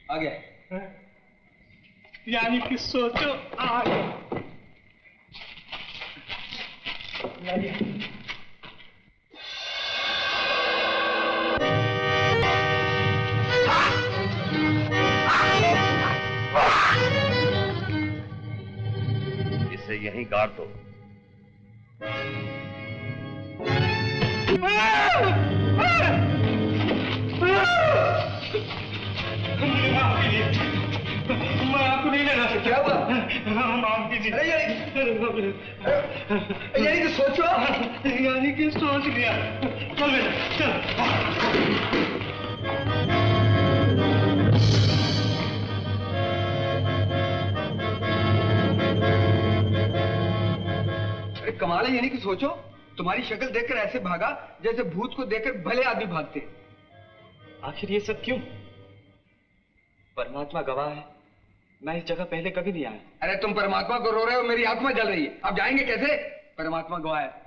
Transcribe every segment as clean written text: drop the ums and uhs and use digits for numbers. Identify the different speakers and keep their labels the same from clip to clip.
Speaker 1: आ गया।
Speaker 2: यानी कि सोचो आ गया।
Speaker 3: इसे यहीं गाड़ दो।
Speaker 2: मैं आपको नहीं लेना सकता।
Speaker 1: क्या हुआ?
Speaker 2: माफ कीजिए।
Speaker 1: यानी कि सोचो।
Speaker 2: यानी कि सोच लिया। चल बेटा चल।
Speaker 1: अरे कमाल है, यानी कि सोचो। तुम्हारी शक्ल देखकर ऐसे भागा जैसे भूत को देखकर भले आदमी भागते।
Speaker 4: आखिर ये सब क्यों? परमात्मा गवाह है, मैं इस जगह पहले कभी नहीं आया।
Speaker 1: अरे तुम परमात्मा को रो रहे हो, मेरी आत्मा जल रही है। अब जाएंगे कैसे? परमात्मा गवाह है।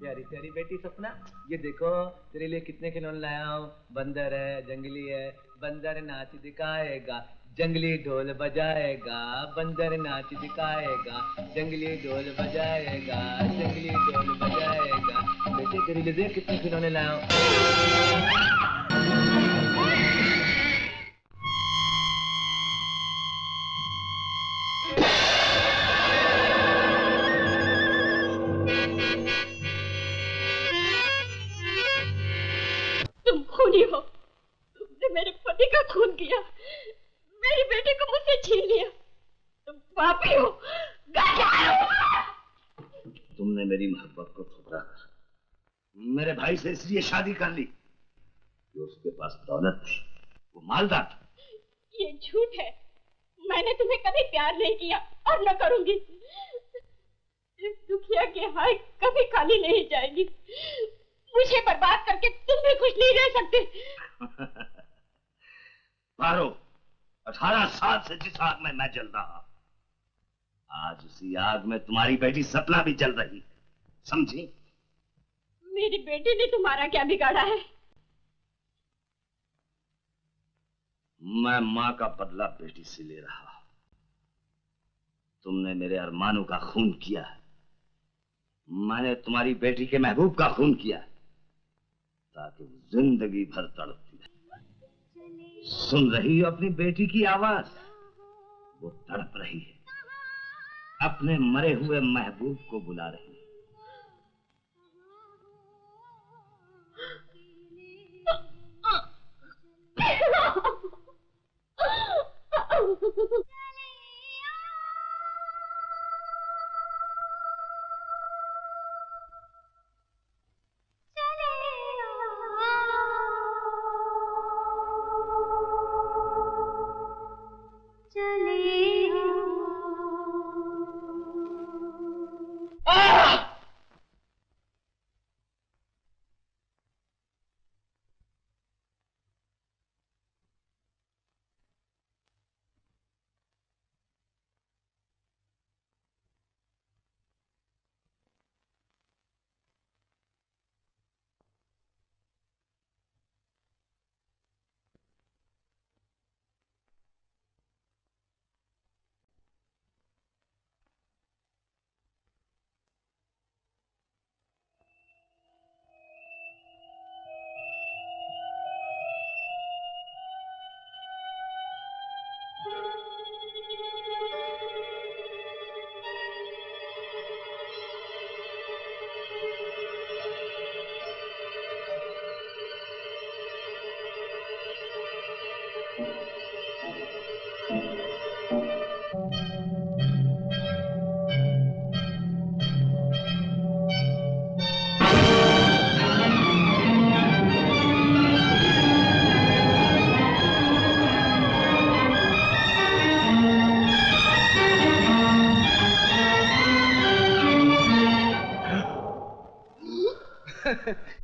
Speaker 5: प्यारी प्यारी बेटी सपना, ये देखो तेरे लिए कितने खिलौने लाया हूँ। बंदर है, जंगली है। बंदर नाच दिखाएगा, जंगली ढोल बजाएगा। बंदर नाच दिखाएगा, जंगली ढोल बजाएगा। जंगली ढोल बजाएगा। बेटे तेरे लिए देख कितने खिलौने लाया हूँ।
Speaker 6: तुम खूनी हो। तुमने मेरे पति का खून किया, मेरी बेटी को मुझसे छीन लिया। तुम पापी हो, गद्दार हो।
Speaker 3: तुमने मेरी मोहब्बत को ठुकरा कर मेरे भाई से इसलिए शादी कर ली कि उसके पास दौलत थी, वो मालदार था।
Speaker 6: ये झूठ है। मैंने तुम्हें कभी प्यार नहीं किया और न करूंगी। इस दुखिया की हाय कभी खाली नहीं जाएगी। मुझे बर्बाद करके तुम भी खुश नहीं रह सकते।
Speaker 3: पारो, 18 साल से जिस आग में मैं जल रहा, आज उसी आग में तुम्हारी बेटी सपना भी जल रही, समझी?
Speaker 6: मेरी बेटी ने तुम्हारा क्या बिगाड़ा है?
Speaker 3: मैं माँ का बदला बेटी से ले रहा हूं। तुमने मेरे अरमानों का खून किया है, मैंने तुम्हारी बेटी के महबूब का खून किया ताकि वो जिंदगी भर तड़पती रहे। सुन रही हो अपनी बेटी की आवाज? वो तड़प रही है, अपने मरे हुए महबूब को बुला रही है।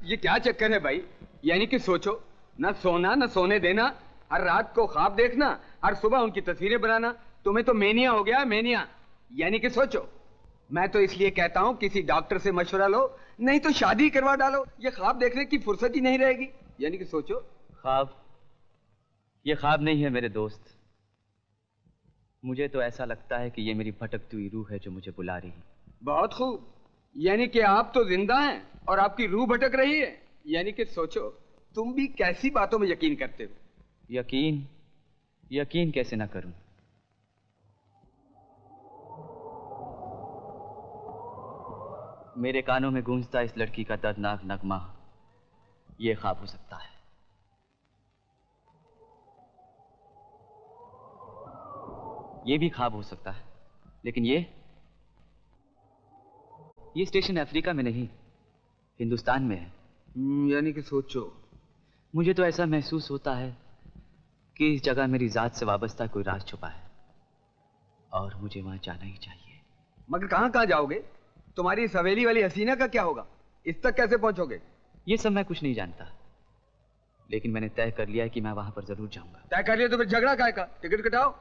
Speaker 1: ये क्या चक्कर है भाई? यानी कि सोचो, ना सोना ना सोने देना, हर रात को ख्वाब देखना, हर सुबह उनकी तस्वीरें बनाना। तुम्हें तो मेनिया हो गया, मेनिया। यानी कि सोचो। मैं तो इसलिए कहता हूँ किसी डॉक्टर से मशवरा लो, नहीं तो शादी करवा डालो। ये ख्वाब देखने की फुर्सत ही नहीं रहेगी। यानी कि सोचो।
Speaker 4: ख्वाब? ये ख्वाब नहीं है मेरे दोस्त। मुझे तो ऐसा लगता है कि ये मेरी भटकती हुई रूह है जो मुझे बुला रही है।
Speaker 1: बहुत खूब। यानी कि आप तो जिंदा हैं और आपकी रूह भटक रही है। यानी कि सोचो, तुम भी कैसी बातों में यकीन करते हो?
Speaker 4: यकीन कैसे ना करूं? मेरे कानों में गूंजता इस लड़की का दर्दनाक नगमा, ये ख्वाब हो सकता है। ये भी ख्वाब हो सकता है, लेकिन ये स्टेशन अफ्रीका में नहीं, हिंदुस्तान में है।
Speaker 1: यानी कि सोचो।
Speaker 4: मुझे तो ऐसा महसूस होता है कि इस जगह मेरी जात से वाबस्ता कोई राज छुपा है और मुझे वहां जाना ही चाहिए।
Speaker 1: मगर कहाँ कहाँ जाओगे? तुम्हारी इस हवेली वाली हसीना का क्या होगा? इस तक कैसे पहुंचोगे?
Speaker 4: ये सब मैं कुछ नहीं जानता, लेकिन मैंने तय कर लिया है कि मैं वहां पर जरूर जाऊंगा।
Speaker 1: तय कर लिया तो फिर झगड़ा काहे का? टिकट कटाओ।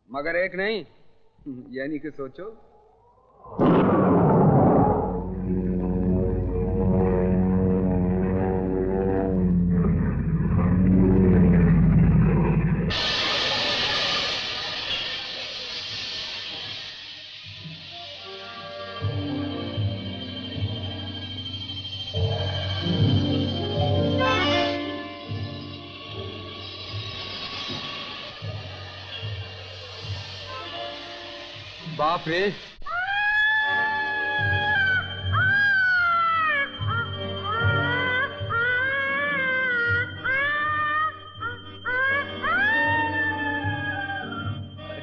Speaker 1: मगर एक नहीं। यानी कि सोचो। बाप रे,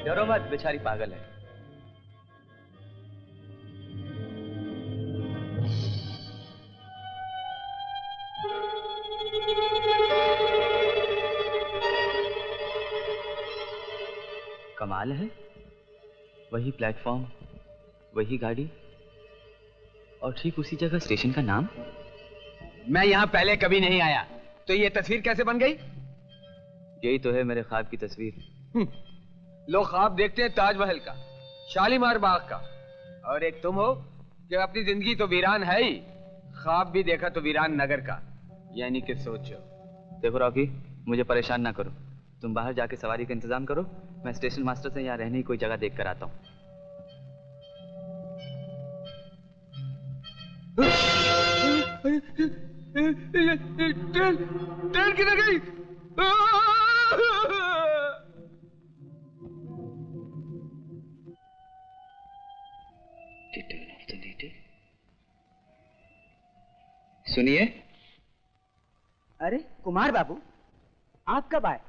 Speaker 4: डरो मत, बेचारी पागल है। कमाल है, वही प्लेटफॉर्म, वही गाड़ी और ठीक उसी जगह स्टेशन का नाम।
Speaker 1: मैं यहाँ पहले कभी नहीं आया, तो ये तस्वीर कैसे बन गई?
Speaker 4: यही तो है मेरे ख्वाब की तस्वीर।
Speaker 1: लोग ख्वाब देखते हैं ताजमहल का, शालीमार बाग का, और एक तुम हो कि अपनी जिंदगी तो वीरान है ही, ख्वाब भी देखा तो वीरान नगर का। यानी कि सोचो।
Speaker 4: देखो रॉकी, मुझे परेशान ना करो। तुम बाहर जाके सवारी का इंतजाम करो, मैं स्टेशन मास्टर से यहाँ रहने की कोई जगह देख कर आता हूँ।
Speaker 1: ट्रेन किधर गई?
Speaker 4: सुनिए।
Speaker 7: अरे कुमार बाबू, आप कब आए?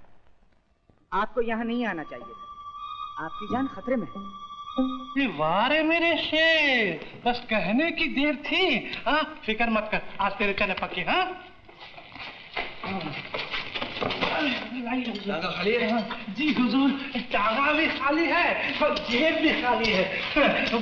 Speaker 7: आपको यहाँ नहीं आना चाहिए था, आपकी जान खतरे में है।
Speaker 2: वारे मेरे शेर, बस कहने की देर थी। हाँ, फिक्र मत कर, आज तेरे चने पक्के। हाँ,
Speaker 1: टांगा खाली है?
Speaker 2: जी हुजूर, टांगा भी खाली है और जेब भी खाली है।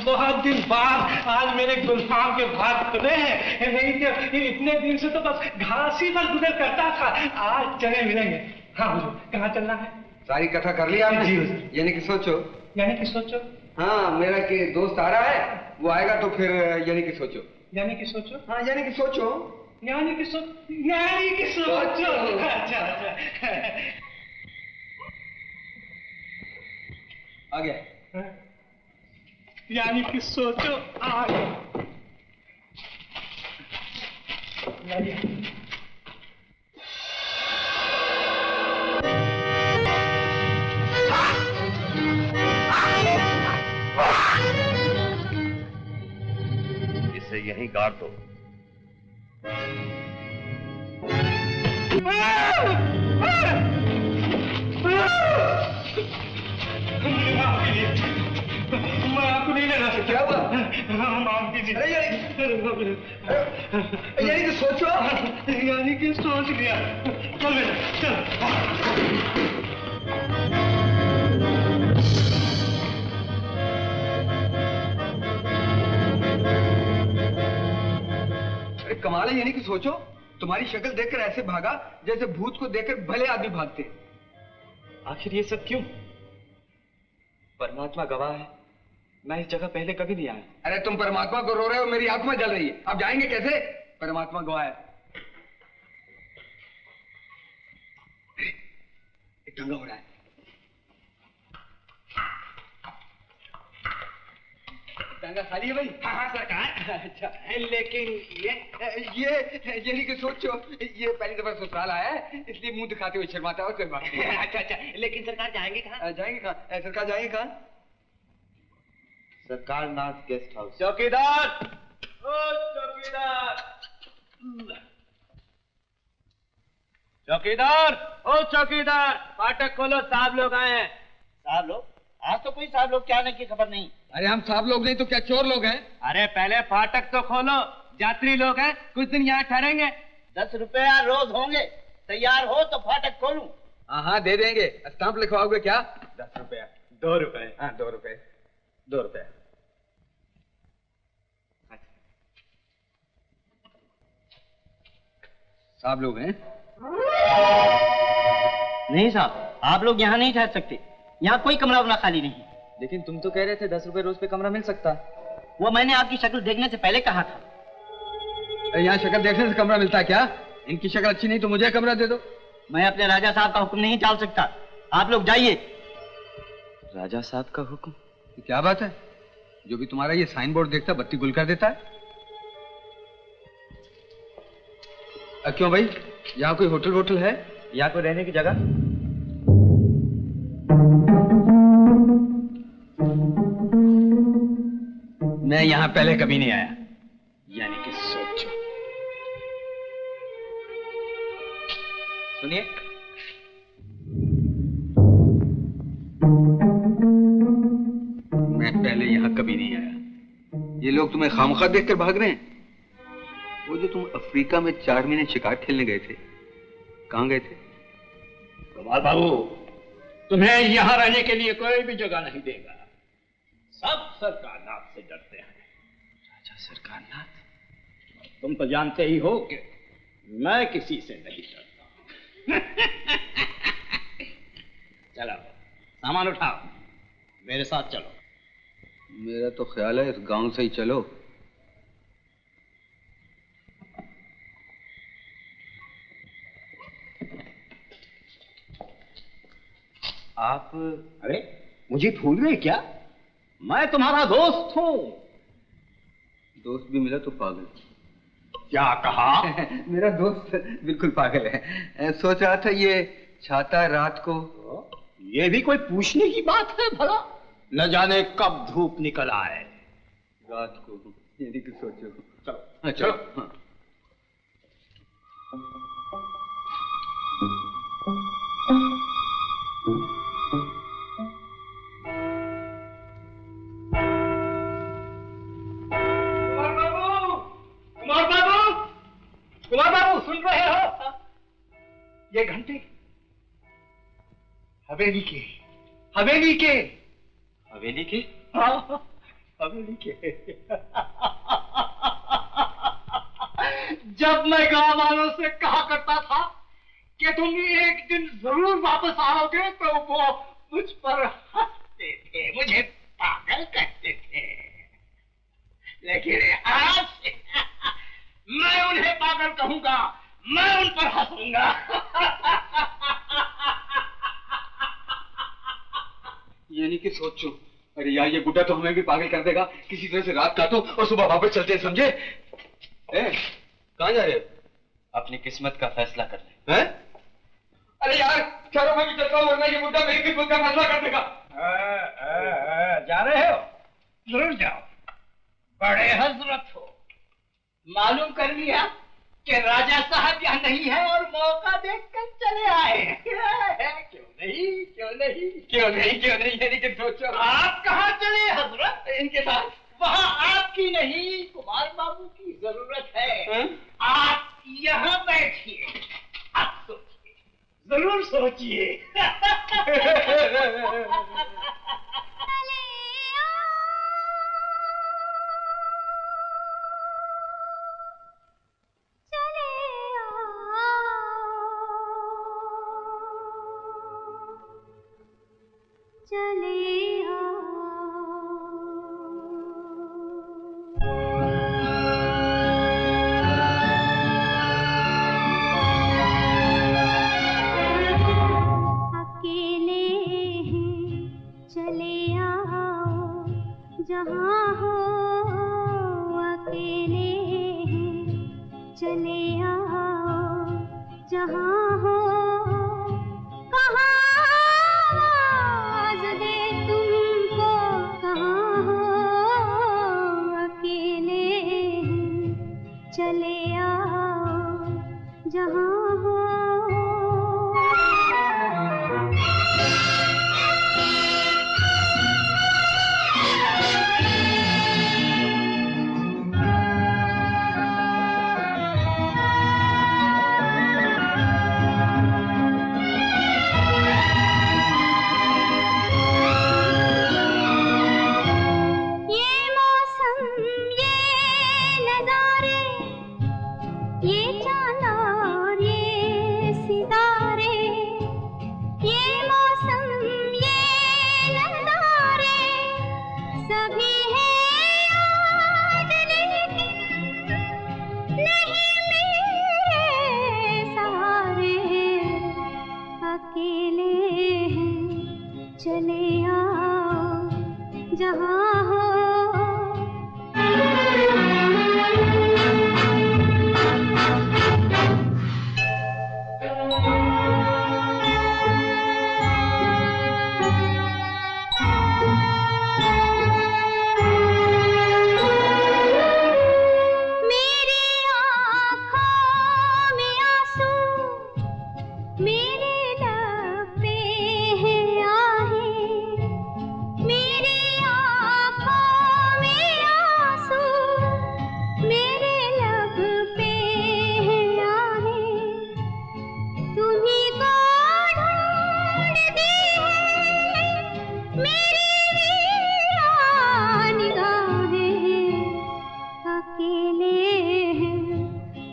Speaker 2: बहुत दिन बाद आज मेरे गुलफाम के भाग खुले हैं, नहीं तो इतने दिन से तो बस घास ही पर गुजर करता था। आज चने मिलेंगे। हाँ हुजूर, कहाँ चलना है?
Speaker 1: सारी कथा कर ली आपने?
Speaker 2: जी हुजूर।
Speaker 1: यानी कि सोचो।
Speaker 2: यानी कि सोचो?
Speaker 1: हाँ, मेरा कि दोस्त आ रहा है, वो आएगा तो फिर यानी कि सोचो।
Speaker 2: यानी कि सोचो?
Speaker 1: हाँ, यानी कि सोचो।
Speaker 2: यानी कि सोचो। अच्छा।
Speaker 1: आ गया।
Speaker 2: यानी कि सोचो आ गया।
Speaker 3: इसे यहीं गाड़ दो।
Speaker 2: मैं आपको नहीं लेना सकता।
Speaker 1: क्या हुआ?
Speaker 2: माफ कीजिए।
Speaker 1: यानी कि सोचो।
Speaker 2: यानी कि सोच लिया। चल बेटा, चल।
Speaker 1: अरे कमाल कमाल है, यानी कि सोचो, तुम्हारी शक्ल देखकर ऐसे भागा जैसे भूत को देखकर भले आदमी भागते।
Speaker 4: आखिर ये सब क्यों? परमात्मा गवाह है, मैं इस जगह पहले कभी नहीं आया।
Speaker 1: अरे तुम परमात्मा को रो रहे हो, मेरी आत्मा जल रही है। अब जाएंगे कैसे? परमात्मा गवाह है। एक दंगा हो रहा है। दंगा खाली है भाई?
Speaker 2: हाँ हाँ सरकार।
Speaker 1: अच्छा, लेकिन ये यानी कि सोचो, ये पहली दफा ससुराल आया है, इसलिए मुंह दिखाते हुए शर्माता है और कोई बात नहीं।
Speaker 2: अच्छा अच्छा, लेकिन सरकार जाएंगे कहाँ?
Speaker 1: जाएंगे कहाँ? सरकार जाएंगे कहाँ?
Speaker 4: सरकार नाथ गेस्ट हाउस।
Speaker 5: चौकीदार, ओ चौकीदार, चौकीदार, ओ चौकीदार, फाटक खोलो, साहब लोग आए हैं।
Speaker 7: साहब लोग? आज तो कोई साहब लोग क्या आने की खबर नहीं।
Speaker 1: अरे हम साहब लोग नहीं तो क्या चोर लोग हैं?
Speaker 5: अरे पहले फाटक तो खोलो, यात्री लोग हैं, कुछ दिन यहाँ ठहरेंगे।
Speaker 7: 10 रुपया रोज होंगे, तैयार हो तो फाटक खोलूं।
Speaker 1: हाँ दे देंगे। स्टाम्प लिखवाओगे क्या?
Speaker 5: 10 रुपया। 2 रुपए।
Speaker 1: हाँ 2 रुपए। 2 रुपए। साहब लोग हैं?
Speaker 7: नहीं साहब, आप लोग यहाँ नहीं ठहर सकते, यहाँ कोई कमरा वमरा खाली नहीं।
Speaker 4: लेकिन तुम तो कह रहे थे 10 रुपए रोज पे कमरा मिल सकता।
Speaker 7: वो मैंने आपकी शक्ल देखने से पहले कहा था।
Speaker 1: यहाँ शक्ल देखने से कमरा मिलता है क्या? इनकी शक्ल अच्छी नहीं तो मुझे कमरा दे दो।
Speaker 7: मैं अपने राजा साहब का हुक्म नहीं टाल सकता, आप लोग जाइए।
Speaker 4: राजा साहब का हुक्म?
Speaker 1: क्या बात है, जो भी तुम्हारा ये साइन बोर्ड देखता बत्ती गुल कर देता है। क्यों भाई, यहाँ कोई होटल वोटल है?
Speaker 4: यहाँ कोई रहने की जगह?
Speaker 1: मैं यहाँ पहले कभी नहीं आया, यानी कि सोचो।
Speaker 4: सुनिए,
Speaker 1: मैं पहले यहाँ कभी नहीं आया। ये लोग तुम्हें खामखा देखकर भाग रहे हैं। वो जो तुम अफ्रीका में 4 महीने शिकार खेलने गए थे, कहाँ गए थे?
Speaker 2: कुमार बाबू, तुम्हें यहाँ रहने के लिए कोई भी जगह नहीं देगा। सब सरकार नाथ से डरते हैं।
Speaker 4: राजा सरकार नाथ?
Speaker 2: तुम तो जानते ही हो कि मैं किसी से नहीं डरता। चलो सामान उठाओ, मेरे साथ चलो।
Speaker 1: मेरा तो ख्याल है इस गांव से ही चलो।
Speaker 4: आप?
Speaker 2: अरे मुझे भूल गए क्या? मैं तुम्हारा दोस्त हूँ।
Speaker 1: दोस्त भी मिला तो पागल।
Speaker 2: क्या कहा?
Speaker 1: मेरा दोस्त बिल्कुल पागल है। सोच रहा था ये छाता रात को।
Speaker 2: ये भी कोई पूछने की बात है भला? न जाने कब धूप निकल आए।
Speaker 1: रात को, यदि कि सोचो।
Speaker 2: चलो
Speaker 1: चलो। हाँ।
Speaker 2: कुमार बाबू सुन रहे हो? ये घंटे हवेली के।
Speaker 4: हवेली के?
Speaker 2: हाँ, हवेली के। जब मैं गांव वालों से कहा करता था कि तुम एक दिन जरूर वापस आओगे तो वो मुझ पर हंसते थे, मुझे पागल कहते थे। लेकिन आज मैं उन्हें पागल कहूंगा, मैं उन पर हंसूंगा।
Speaker 1: यानी कि सोचो। अरे यार, ये बुड्ढा तो हमें भी पागल कर देगा। किसी तरह से रात काटो और सुबह वापस चलते हैं, समझे? कहाँ जा रहे हो?
Speaker 4: अपनी किस्मत का फैसला कर ले।
Speaker 1: हैं? अरे यार, चलो मैं भी चलता हूँ, वरना ये बुड्ढा मेरी किस्मत का फैसला कर देगा।
Speaker 2: जा रहे हो? जरूर जाओ, बड़े हजरत हो। मालूम कर लिया कि राजा साहब यहाँ नहीं है और मौका देखकर चले आए। क्यों नहीं, क्यों नहीं,
Speaker 1: क्यों नहीं, क्यों नहीं, यानी कि सोचो।
Speaker 2: आप कहाँ चले हजरत?
Speaker 1: इनके साथ।
Speaker 2: वहाँ आपकी नहीं, कुमार बाबू की जरूरत है।
Speaker 1: हैं?
Speaker 2: आप यहाँ बैठिए, आप सोचिए, जरूर सोचिए।
Speaker 8: चले आओ। अकेले हैं चले आओ, जहाँ हो अकेले हैं चले आओ, जहाँ हो। कहाँ आवाज़ दे तुमको, कहाँ हो अकेले हैं चले आओ, जहाँ हो। चले आओ, जहाँ हो।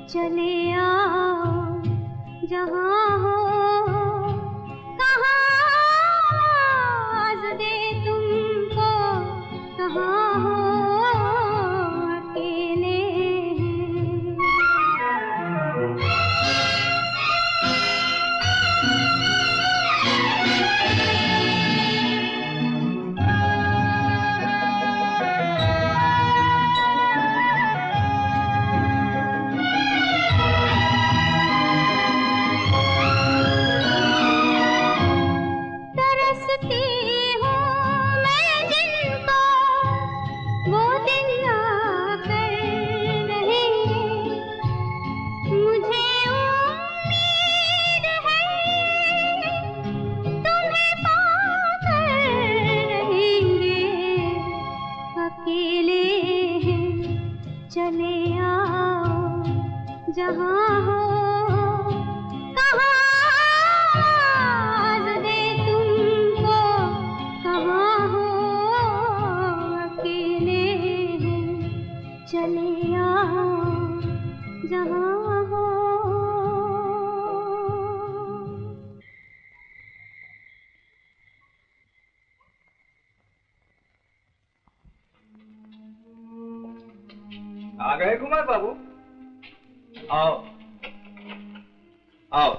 Speaker 8: चले आओ, जहाँ हो। कहाँ आवाज़ दे तुमको, कहाँ हो अकेले हैं। चले आओ, जहाँ हो। कहाँ आवाज़ दे तुमको, कहाँ हो अकेले हैं चले आओ, जहाँ हो।
Speaker 1: आ गए कुमार बाबू?
Speaker 2: आओ आओ,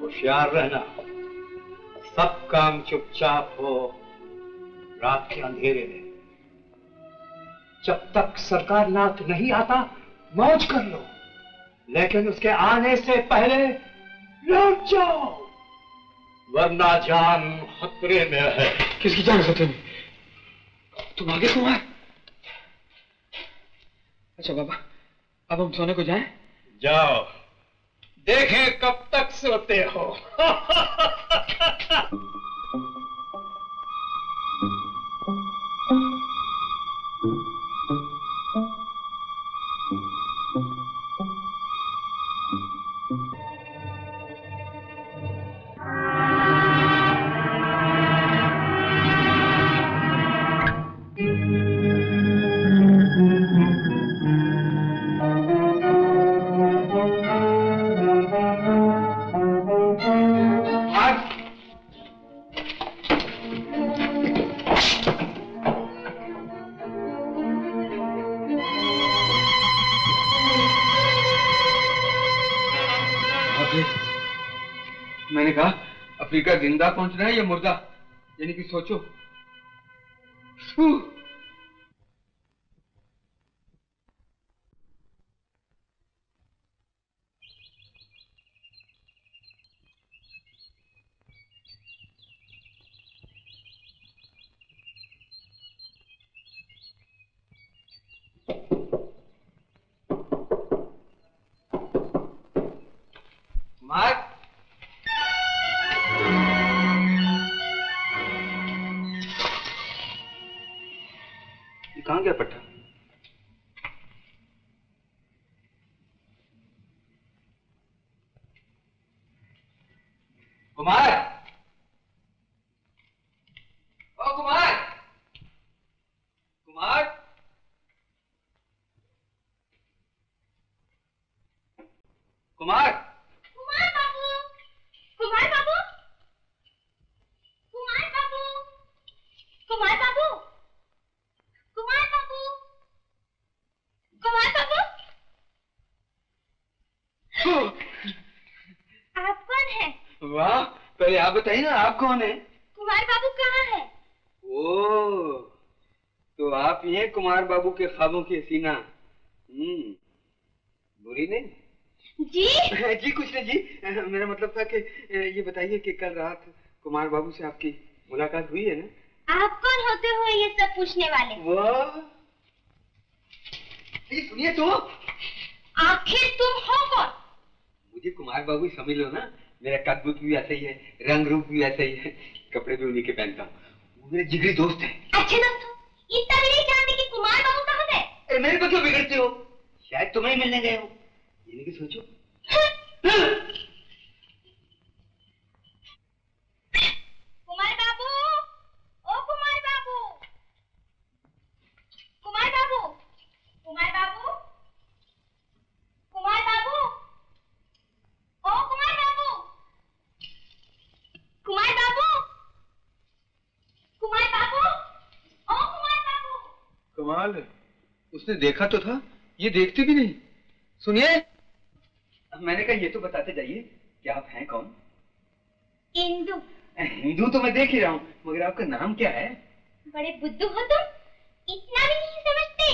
Speaker 2: होशियार रहना, सब काम चुपचाप हो, रात के अंधेरे में। जब तक सरकार नाथ नहीं आता मौज कर लो, लेकिन उसके आने से पहले लौट जाओ, वरना जान खतरे में है।
Speaker 1: किसकी जान खतरे में? तुम आगे कुमार? अच्छा बाबा, अब हम सोने को जाएं?
Speaker 2: जाओ, देखें कब तक सोते हो।
Speaker 1: वाह, अफ्रीका जिंदा पहुंच रहा है या मुर्दा, यानी कि सोचो। कुमार, ये कहाँ गया पट्टा? कुमार, ओ कुमार, कुमार, कुमार,
Speaker 6: कुमार बाबू, कुमार बाबू, कुमार बाबू, कुमार बाबू, कुमार बाबू, कुमार बाबू। आप कौन है?
Speaker 1: वाह, पहले आप बताइए ना, आप कौन है?
Speaker 6: कुमार बाबू कहाँ है?
Speaker 1: ओ, तो आप ही हैं कुमार बाबू के ख्वाबों की हसीना। बुरी नहीं?
Speaker 6: जी
Speaker 1: जी कुछ नहीं जी, मेरा मतलब था कि ये बताइए कि कल रात कुमार बाबू से आपकी मुलाकात हुई है ना?
Speaker 6: आप कौन होते हो ये सब पूछने वाले?
Speaker 1: वाह, ये सुनिए तो।
Speaker 6: आखिर तुम हो कौन?
Speaker 1: मुझे कुमार बाबू ही समझ लो ना, मेरा कद बुत भी ऐसा ही है, रंग रूप भी ऐसा ही है, कपड़े भी उन्हीं के पहनता हूँ, वो मेरे जिगरी दोस्त है।
Speaker 6: अच्छे दोस्त हो, इतना भी नहीं जानते कि कुमार बाबू कहाँ गए?
Speaker 1: अरे मेरे को क्यों बिगड़ते हो? शायद तुम्हें मिलने गए हो, ये नहीं सोचो।
Speaker 6: कुमार बाबू, ओ कुमार बाबू, कुमार बाबू, कुमार बाबू, कुमार बाबू, ओ कुमार बाबू, कुमार बाबू, कुमार बाबू, ओ कुमार बाबू।
Speaker 1: कमाल है, उसने देखा तो था, ये देखते भी नहीं। सुनिए, मैंने कहा ये तो बताते जाइए कि आप हैं कौन?
Speaker 6: इंदु।
Speaker 1: हिंदू तो मैं देख ही रहा हूँ, मगर आपका नाम क्या है?
Speaker 6: बड़े बुद्धू हो तुम, इतना भी नहीं समझते,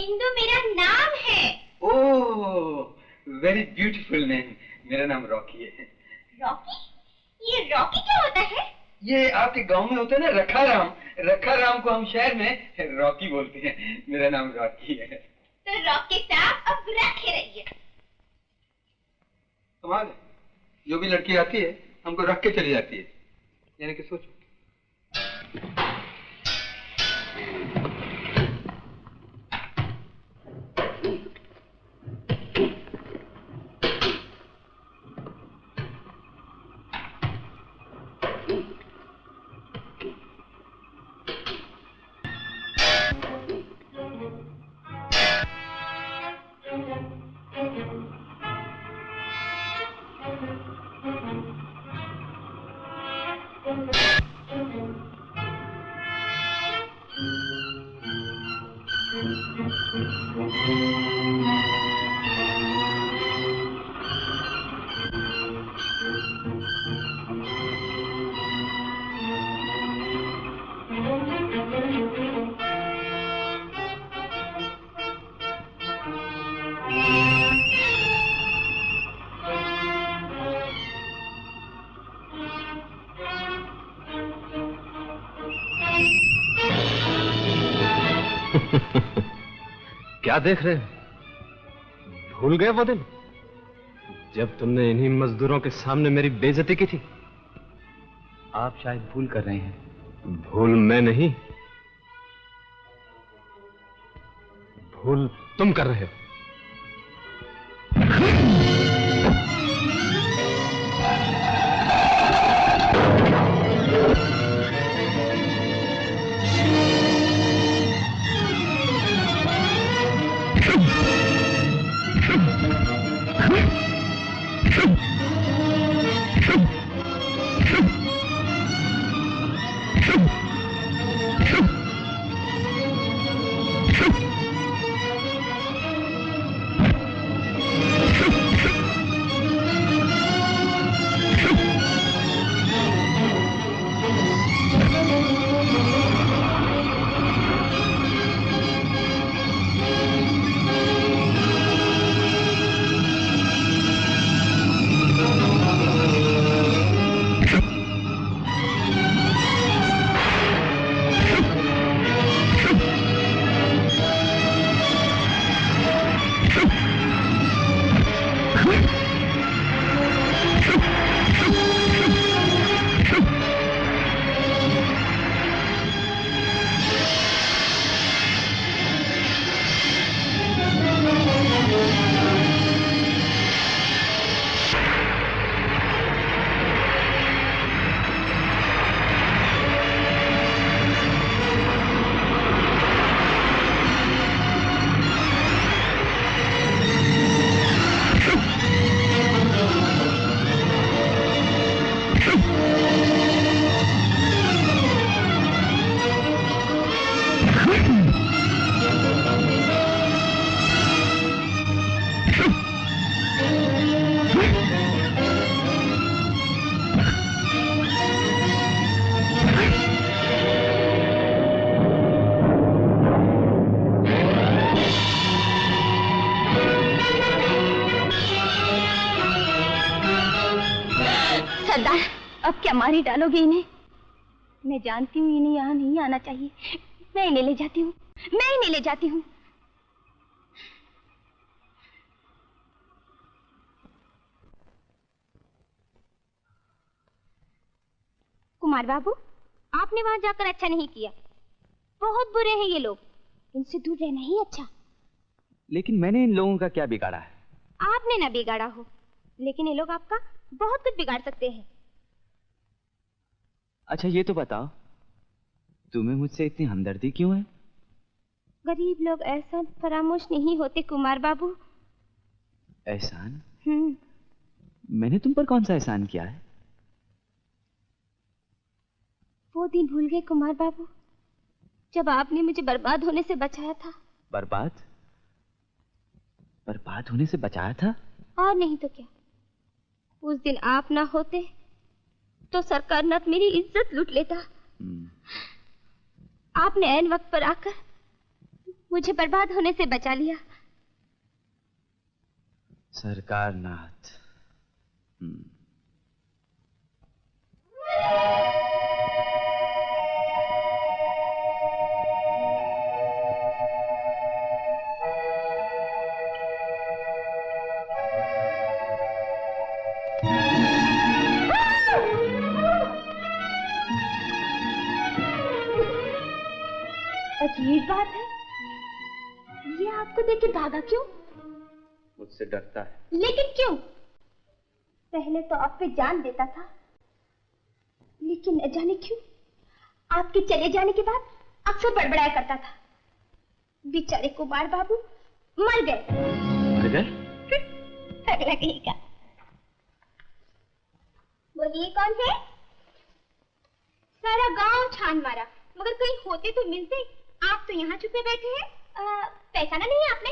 Speaker 6: इंदु मेरा नाम है।
Speaker 1: ओह, वेरी ब्यूटीफुल नेम। मेरा नाम रॉकी है।
Speaker 6: रॉकी? ये रॉकी क्या होता है?
Speaker 1: ये आपके गांव में होता है ना रखा राम, रखा राम को हम शहर में रॉकी बोलते हैं। मेरा नाम रॉकी है।
Speaker 6: तो रॉकी साहब अब रखे रहिए।
Speaker 1: कमाल है, जो भी लड़की आती है हमको रख के चली जाती है, यानी कि सोचो।
Speaker 9: क्या देख रहे हैं? भूल गए वो दिन जब तुमने इन्हीं मजदूरों के सामने मेरी बेइज्जती की थी?
Speaker 4: आप शायद भूल कर रहे हैं।
Speaker 9: भूल मैं नहीं, भूल तुम कर रहे हो।
Speaker 6: अब क्या मारी डालोगे इन्हें? मैं जानती हूँ इन्हें यहाँ नहीं आना चाहिए। मैं इन्हें ले जाती हूँ, मैं इन्हें ले जाती हूँ। कुमार बाबू, आपने वहां जाकर अच्छा नहीं किया। बहुत बुरे हैं ये लोग, इनसे दूर रहना ही अच्छा।
Speaker 4: लेकिन मैंने इन लोगों का क्या बिगाड़ा है?
Speaker 6: आपने ना बिगाड़ा हो, लेकिन ये लोग आपका बहुत कुछ बिगाड़ सकते हैं।
Speaker 4: अच्छा ये तो बताओ, तुम्हें मुझसे इतनी हमदर्दी क्यों है?
Speaker 6: गरीब लोग एहसान फरामोश नहीं होते कुमार बाबू।
Speaker 4: एहसान? मैंने तुम पर कौन सा एहसान किया है?
Speaker 6: वो दिन भूल गए कुमार बाबू, जब आपने मुझे बर्बाद होने से बचाया था।
Speaker 4: बर्बाद? बर्बाद होने से बचाया था?
Speaker 6: और नहीं तो क्या। उस दिन आप ना होते तो सरकार न मेरी इज्जत लूट लेता। आपने ऐन वक्त पर आकर मुझे बर्बाद होने से बचा लिया।
Speaker 4: सरकार नाथ।
Speaker 6: अजीब बात है, ये आपको देख के भागा क्यों?
Speaker 4: मुझसे डरता है।
Speaker 6: लेकिन क्यों? पहले तो आप पे जान देता था, लेकिन न जाने क्यों आपके चले जाने के बाद अक्सर बड़बड़ाया करता था। बेचारे कुमार बाबू मर गए।
Speaker 4: मर गए?
Speaker 6: अगला कहीं का। बोलिए कौन है? सारा गांव छान मारा, मगर कहीं होते तो मिलते। आप तो यहाँ छुपे बैठे हैं। पहचाना नहीं आपने?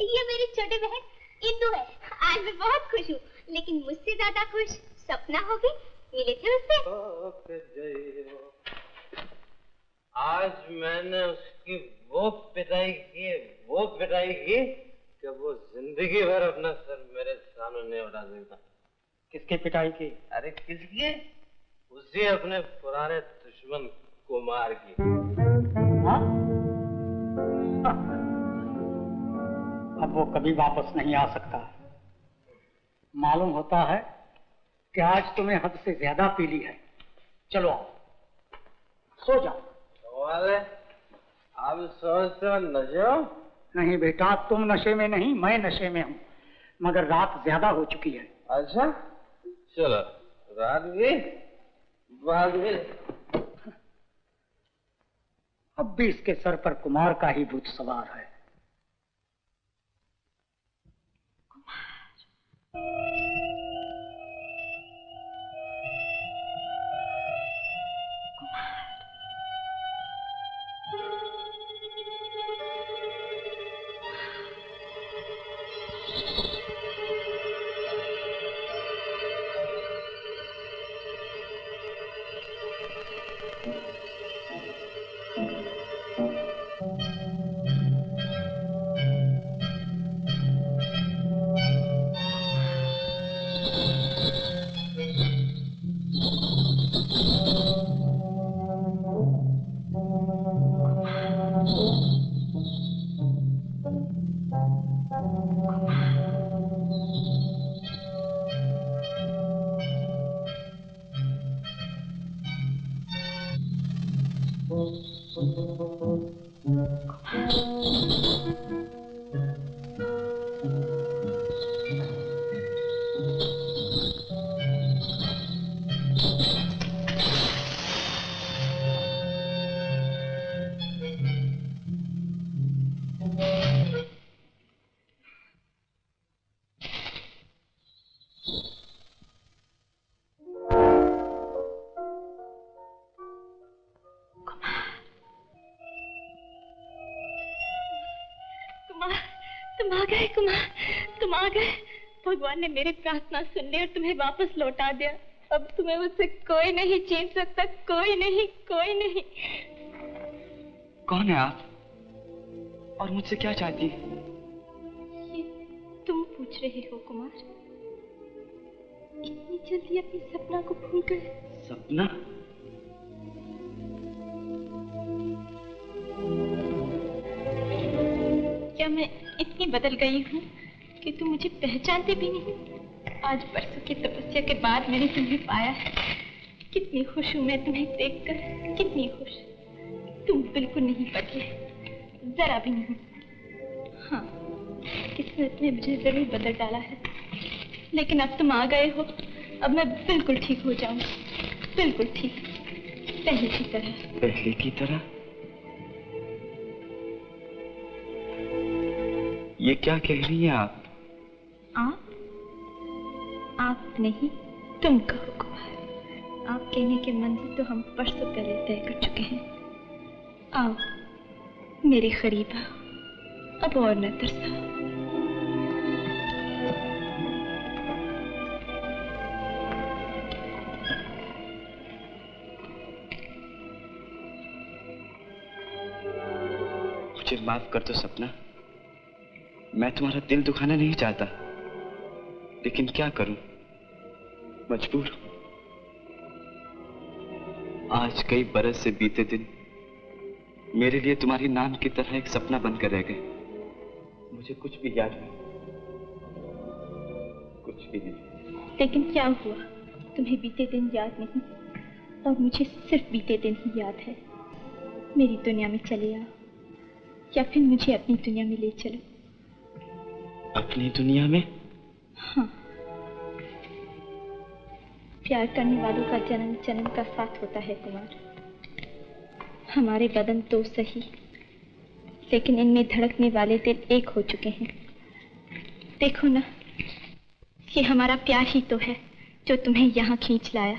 Speaker 6: ये मेरी छोटी बहन इंदु है। आज मैं बहुत खुश हूँ, लेकिन मुझसे ज्यादा खुश सपना होगी। मिले थे उससे।
Speaker 2: आज मैंने उसकी वो पिटाई की कि वो जिंदगी भर अपना सर मेरे सामने उड़ा देगा।
Speaker 5: किसकी पिटाई की?
Speaker 2: अरे किसकी? उसी अपने पुराने दुश्मन कुमार की।
Speaker 5: हाँ? अब वो कभी वापस नहीं आ सकता। मालूम होता है कि आज तुम्हें हद से ज्यादा पी ली है। चलो आओ, सो जाओ।
Speaker 2: वाले, आप सोचते हो नशे हो?
Speaker 5: नहीं बेटा, तुम नशे में नहीं, मैं नशे में हूँ, मगर रात ज्यादा हो चुकी है।
Speaker 2: अच्छा चलो, रात भी बाद में।
Speaker 5: अब भी इसके सर पर कुमार का ही भूत सवार है।
Speaker 6: तुम आ गए। भगवान ने मेरी प्रार्थना सुन ली और तुम्हें वापस लौटा दिया। अब तुम्हें मुझसे कोई नहीं छीन सकता, कोई नहीं, कोई नहीं।
Speaker 4: कौन है आप और मुझसे क्या चाहती है?
Speaker 6: ये तुम पूछ रहे हो कुमार? इतनी जल्दी अपने सपना को भूल गए।
Speaker 4: सपना?
Speaker 6: क्या मैं इतनी बदल गई हूँ कि तुम मुझे पहचानते भी नहीं? आज बरसों की तपस्या के बाद मैंने तुम्हें पाया है। कितनी खुश हूँ मैं तुम्हें देखकर, कितनी खुश। तुम बिल्कुल नहीं बदले, जरा भी नहीं। हाँ, किस्मत ने मुझे जरूर बदल डाला है, लेकिन अब तुम आ गए हो। अब मैं बिल्कुल ठीक हो जाऊंगी, बिल्कुल ठीक, पहले की तरह।
Speaker 4: पहले की तरह? ये क्या कह रही हैं आप?
Speaker 6: आप नहीं, तुम कहो कुमार। आप कहने के मंजिल तो हम परसों पहले तय कर चुके हैं। आओ मेरे करीब आओ, अब और न तरसाओ।
Speaker 4: मुझे माफ कर दो सपना, मैं तुम्हारा दिल दुखाना नहीं चाहता, लेकिन क्या करूं, मजबूर हूं। आज कई बरस से बीते दिन मेरे लिए तुम्हारी नाम की तरह एक सपना बनकर रह गए। मुझे कुछ भी याद नहीं, कुछ भी नहीं।
Speaker 6: लेकिन क्या हुआ, तुम्हें बीते दिन याद नहीं और मुझे सिर्फ बीते दिन ही याद है। मेरी दुनिया में चले आओ या फिर मुझे अपनी दुनिया में ले चलो।
Speaker 4: अपनी दुनिया में?
Speaker 6: हाँ, प्यार करने वालों का जन्म जन्म का साथ होता है कुमार। हमारे बदन तो सही, लेकिन इनमें धड़कने वाले दिल एक हो चुके हैं। देखो ना, ये हमारा प्यार ही तो है जो तुम्हें यहाँ खींच लाया।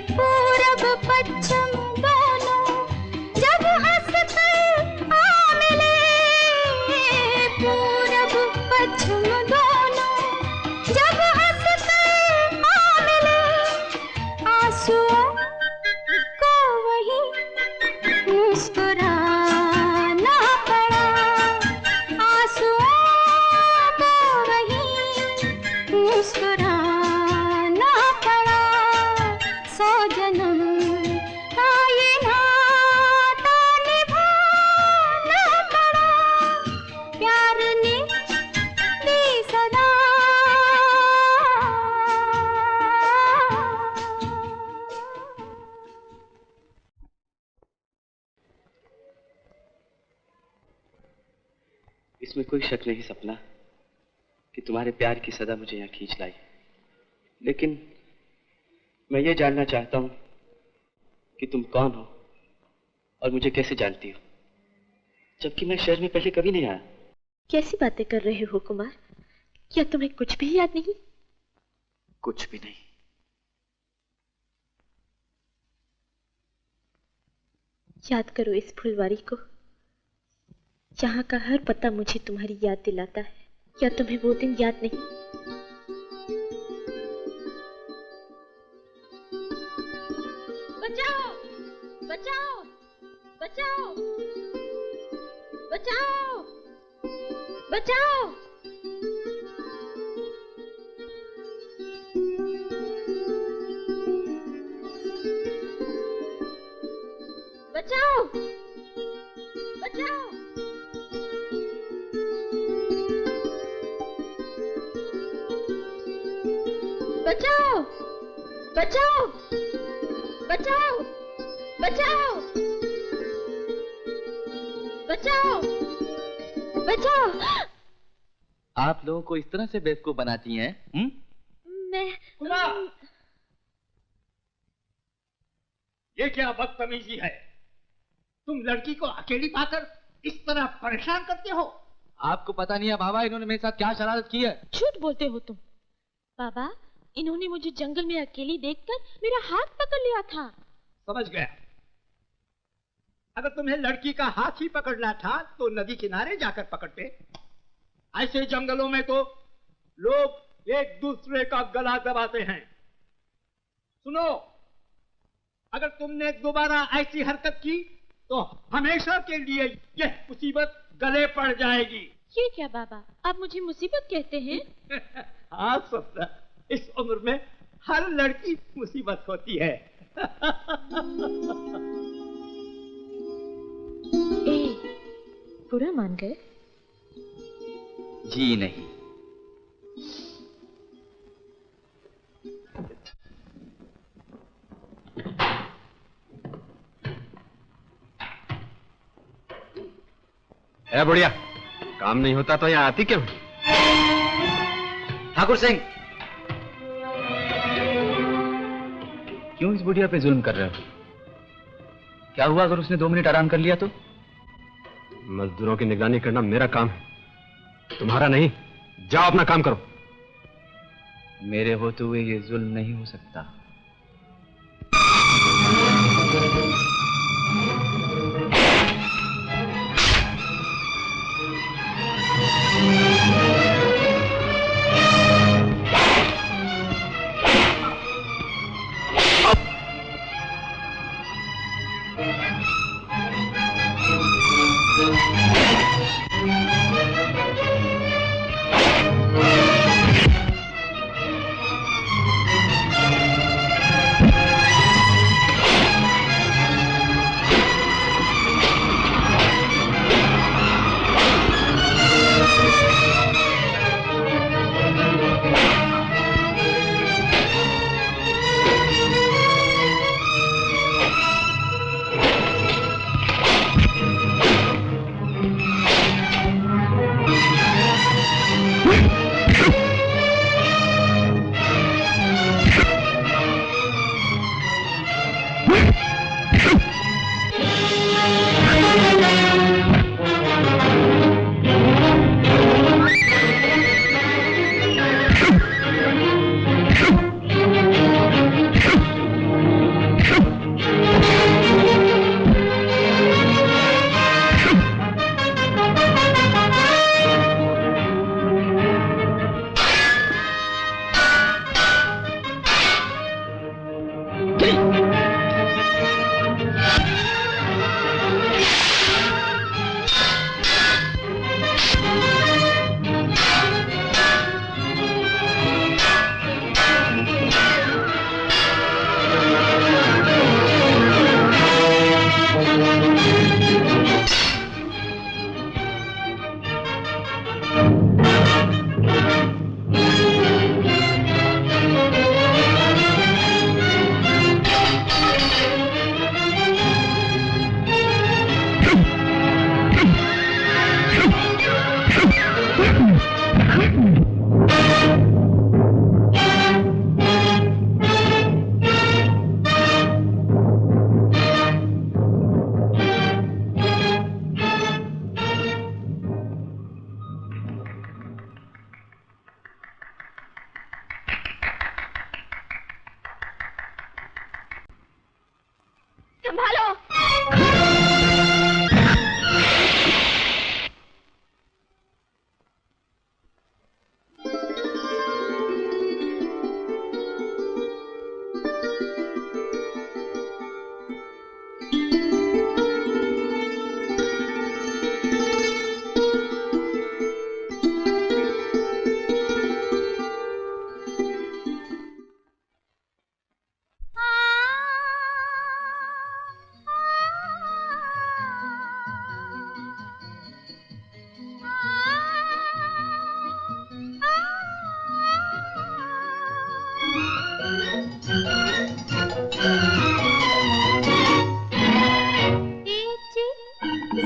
Speaker 8: पूरब पश्चिम दोनों जब हंसते
Speaker 4: इसमें कोई शक नहीं सपना कि तुम्हारे प्यार की सदा मुझे यहाँ खींच लाई, लेकिन मैं ये जानना चाहता हूँ कि तुम कौन हो और मुझे कैसे जानती हो, जबकि मैं शहर में पहले कभी नहीं आया।
Speaker 10: कैसी बातें कर रहे हो कुमार? क्या तुम्हें कुछ भी याद नहीं?
Speaker 4: कुछ भी नहीं।
Speaker 10: याद करो इस फुलवारी को, यहाँ का हर पता मुझे तुम्हारी याद दिलाता है। क्या तुम्हें वो दिन याद नहीं?
Speaker 6: बचाओ बचाओ बचाओ बचाओ बचाओ। बचाओ बचाओ। बचाओ बचाओ बचाओ बचाओ बचाओ बचाओ।
Speaker 4: आप लोगों को इस तरह से बेवकूफ बनाती हैं?
Speaker 10: मैं
Speaker 2: ये क्या बदतमीजी है? तुम लड़की को अकेली पाकर इस तरह परेशान करते हो?
Speaker 4: आपको पता नहीं है बाबा, इन्होंने मेरे साथ क्या शरारत की है।
Speaker 10: झूठ बोलते हो तुम। बाबा, इन्होंने मुझे जंगल में अकेली देखकर मेरा हाथ पकड़ लिया था।
Speaker 2: समझ गया। अगर तुम्हें लड़की का हाथ ही पकड़ना था तो नदी किनारे जाकर पकड़ते। ऐसे जंगलों में तो लोग एक दूसरे का गला दबाते हैं। सुनो, अगर तुमने दोबारा ऐसी हरकत की तो हमेशा के लिए यह मुसीबत गले पड़ जाएगी।
Speaker 10: ये क्या बाबा, आप मुझे मुसीबत कहते हैं?
Speaker 2: हाँ सपना, इस उम्र में हर लड़की मुसीबत होती है।
Speaker 10: बुरा मान गए?
Speaker 4: जी नहीं।
Speaker 9: ए बुढ़िया, काम नहीं होता तो यहाँ आती क्यों?
Speaker 4: ठाकुर सिंह, क्यों इस बुढ़िया पे जुल्म कर रहे हो? क्या हुआ अगर उसने 2 मिनट आराम कर लिया तो?
Speaker 9: मजदूरों की निगरानी करना मेरा काम है, तुम्हारा नहीं। जाओ अपना काम करो।
Speaker 4: मेरे होते हुए ये जुल्म नहीं हो सकता।
Speaker 6: संभालो।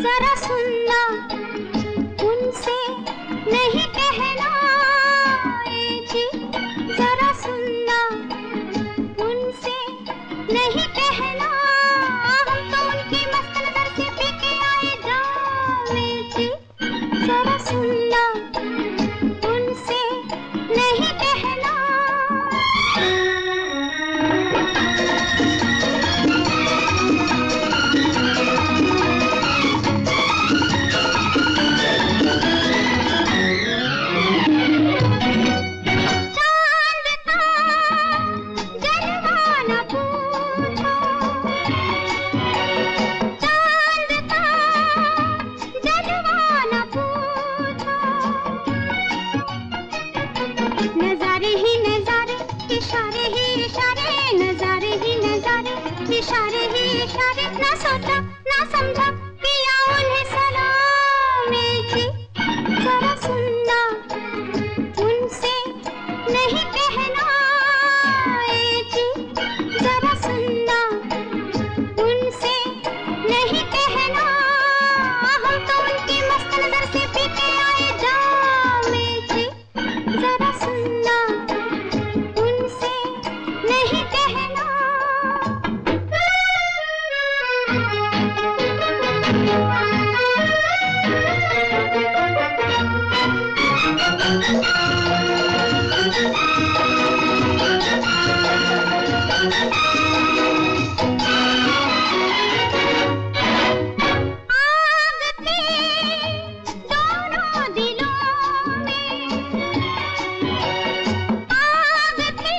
Speaker 8: जरा सुनना, उनसे नहीं कहना, जी जरा सुनना, उनसे नहीं कहना, हम तो उनकी मस्त नजर से पी के आए जामे, जी जरा सुनना, उनसे नहीं कहना। नजारे ही नजारे, इशारे ही इशारे, नजारे ही नजारे, इशारे ही इशारे, ना सोचा ना समझा किया उन्हें सलाम, जी जरा सुनना, उनसे नहीं कहना, जी जरा सुनना, उनसे नहीं कहना, हम तो उनकी मस्त नजर से पी के आए जामे, जी जरा सुनना, उनसे नहीं कहना। आग थी दोनों दिलों में, आग थी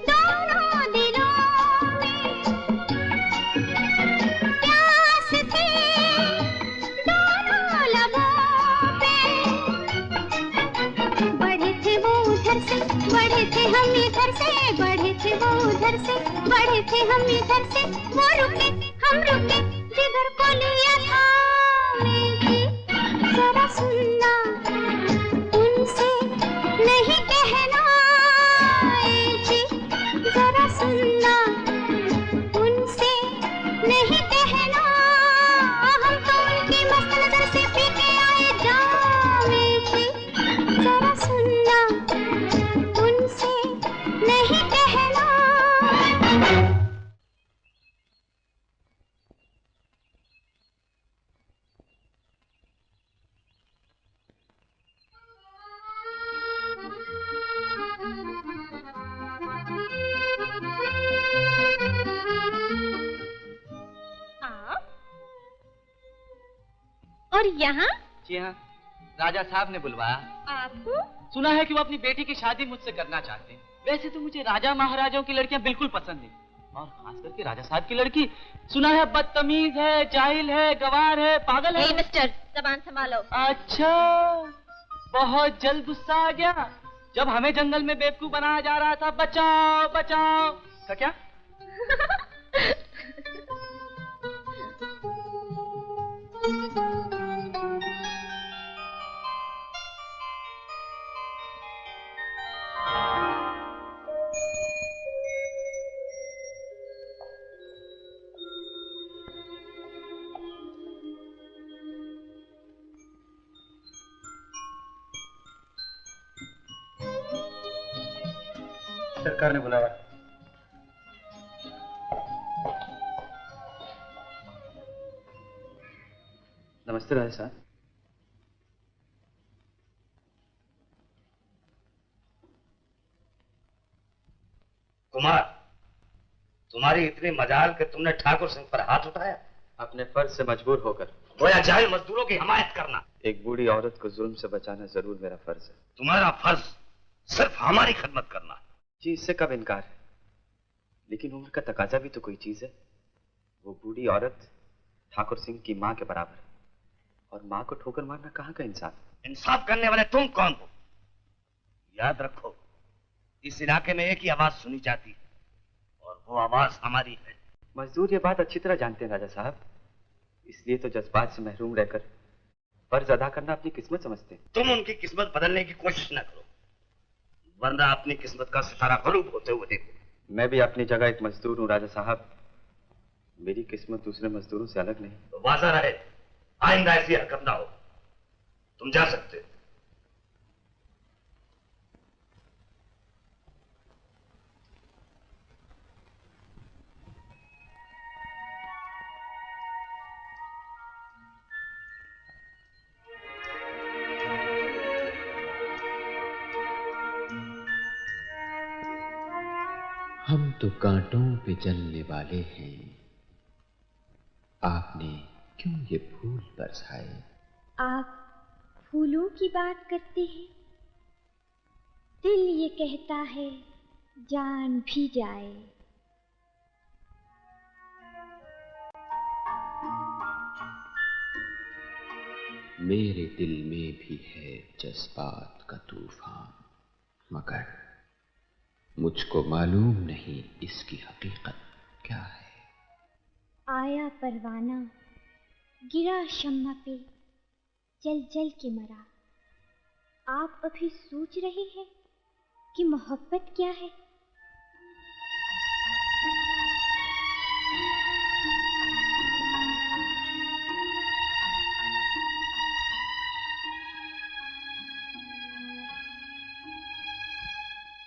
Speaker 8: दोनों दिलों में, प्यास थी दोनों लबों पे, बढ़े थे वो उधर से, बढ़े थे हम इधर से, बढ़े थे वो उधर से, बढ़े थे हम इधर से, वो रुके हम रुके जिधर को लिया था, जी जरा सुनना, उनसे नहीं कहना, जी जरा सुनना, उनसे नहीं कहना, हम तो उनकी मस्त नजर से पी के आए जामे, जी जरा सुनना, उनसे नहीं कहना।
Speaker 6: हाँ? और यहाँ
Speaker 4: जी हाँ, राजा साहब ने बुलवाया।
Speaker 6: आपको?
Speaker 4: सुना है कि वो अपनी बेटी की शादी मुझसे करना चाहते हैं। वैसे तो मुझे राजा महाराजाओं की लड़कियां बिल्कुल पसंद नहीं, और खास करके राजा साहब की लड़की सुना है बदतमीज है, जाहिल है, गवार है, पागल है।
Speaker 6: मिस्टर, जबान संभालो।
Speaker 4: अच्छा, बहुत जल्द गुस्सा आ गया जब हमें जंगल में बेवकूफ बनाया जा रहा था। बचाओ बचाओ का क्या?
Speaker 5: सरकार ने बुलाया।
Speaker 4: नमस्ते राजा साहब।
Speaker 3: कुमार, तुम्हारी इतनी मजाल कि तुमने ठाकुर सिंह पर हाथ उठाया?
Speaker 4: अपने फर्ज से मजबूर होकर
Speaker 3: गोया जाहिल मजदूरों की हिमायत करना।
Speaker 4: एक बूढ़ी औरत को जुल्म से बचाना जरूर मेरा फर्ज है।
Speaker 3: तुम्हारा फर्ज सिर्फ हमारी खिदमत करना।
Speaker 4: जी, इससे कब इनकार है, लेकिन उम्र का तकाजा भी तो कोई चीज है। वो बूढ़ी औरत ठाकुर सिंह की माँ के बराबर है, और माँ को ठोकर मारना कहाँ का इंसाफ?
Speaker 3: इंसाफ करने वाले तुम कौन हो? याद रखो, इस इलाके में एक ही आवाज सुनी जाती है, और वो आवाज हमारी है।
Speaker 4: मजदूर ये बात अच्छी तरह जानते हैं राजा साहब, इसलिए तो जज्बात से महरूम रहकर फर्ज अदा करना अपनी किस्मत समझते हैं।
Speaker 3: तुम उनकी किस्मत बदलने की कोशिश न करो, वरना अपनी किस्मत का सितारा गरूब होते हुए देखो।
Speaker 4: मैं भी अपनी जगह एक मजदूर हूँ राजा साहब, मेरी किस्मत दूसरे मजदूरों से अलग नहीं।
Speaker 3: तो वाजा रहे, आइंदा ऐसी हरकत ना हो। तुम जा सकते हो।
Speaker 11: हम तो कांटों पे चलने वाले हैं, आपने क्यों ये फूल बरसाए?
Speaker 8: आप फूलों की बात करते हैं, दिल ये कहता है जान भी जाए।
Speaker 11: मेरे दिल में भी है जज्बात का तूफान, मगर मुझको मालूम नहीं इसकी हकीकत क्या है।
Speaker 8: आया परवाना गिरा शम्मा पे, जल जल के मरा। आप अभी सोच रहे हैं कि मोहब्बत क्या है?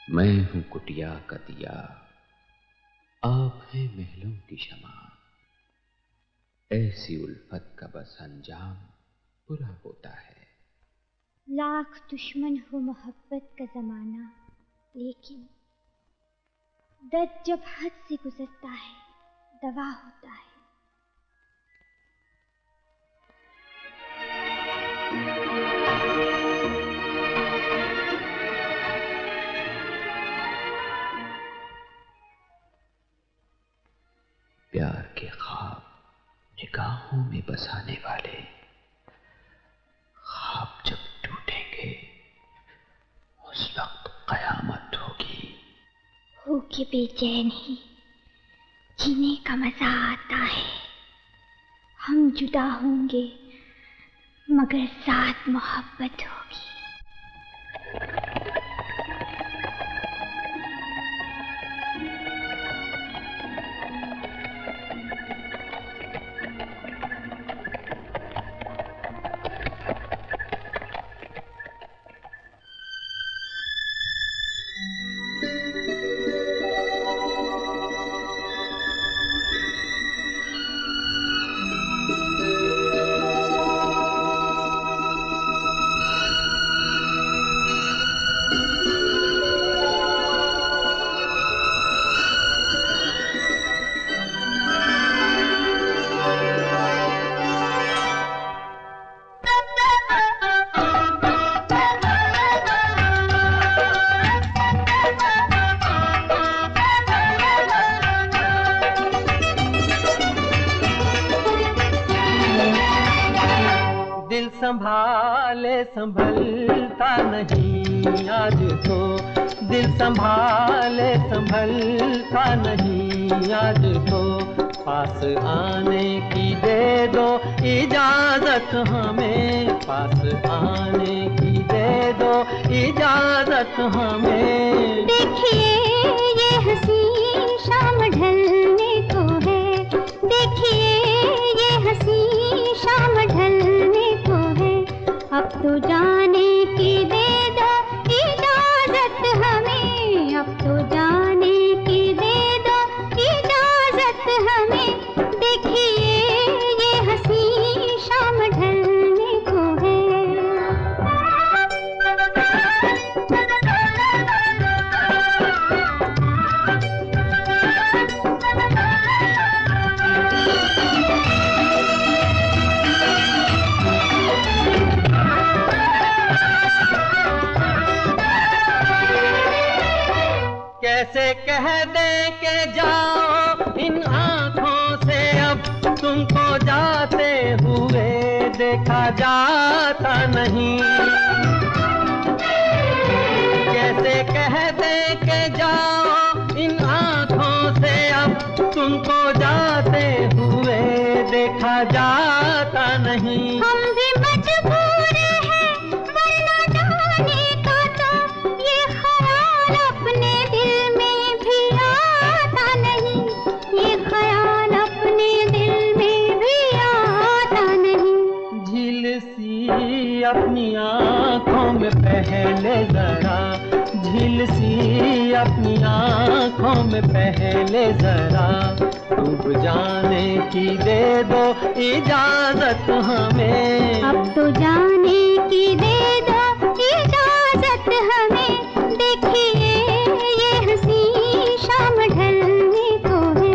Speaker 11: मैं हूं कुटिया का दिया, आप हैं महलों की शमा। ऐसी उल्फत का बस अंजाम बुरा होता है।
Speaker 8: लाख दुश्मन हो मोहब्बत का जमाना, लेकिन दर्द जब हद से गुजरता है दवा होता है।
Speaker 11: प्यार के ख्वाब निगाहों में बसाने वाले, ख्वाब जब टूटेंगे उस वक्त कयामत होगी।
Speaker 8: हो के बेचैन ही जीने का मजा आता है। हम जुदा होंगे मगर साथ मोहब्बत होगी।
Speaker 2: संभाले संभलता नहीं आज तो, दिल संभाले संभलता नहीं आज तो। पास आने की दे दो इजाजत हमें, पास आने की दे दो इजाजत हमें।
Speaker 8: देखिए ये हंसी शाम ढलने को है, देखिए ये हंसी शाम ढलने को है। अब तो जाने की दे दो इजाजत हमें, अब तो जाने की दे दो इजाजत हमें। देखिए ये हंसी शाम ढलने को है।
Speaker 2: जाते हुए देखा जाता नहीं। कैसे कह दे के जाओ इन आँखों से अब तुमको जाते हुए देखा जाता नहीं।
Speaker 8: हम भी मजबूर हैं वरना जाने का तो ये ख्याल अपने दिल में भी आता नहीं। ये ख्याल अपने दिल में भी आता नहीं।
Speaker 2: झील सी अपनी आँखों में पहले जरा, झील सी अपनी आँखों में पहले जरा डूब जाने की दे दो इजाजत हमें।
Speaker 8: अब तो जाने की दे दो इजाजत हमें। देखिए ये हंसी शाम ढलने को है।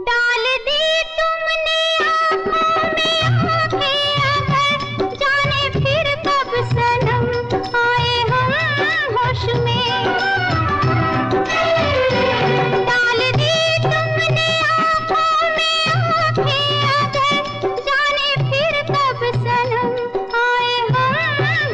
Speaker 8: डाल दी तुमने आँखों में आँखें अगर, जाने फिर कब सनम आए हम होश में। डाल दी तुमने आँखों में आँखें अगर, जाने फिर कब सनम आए हम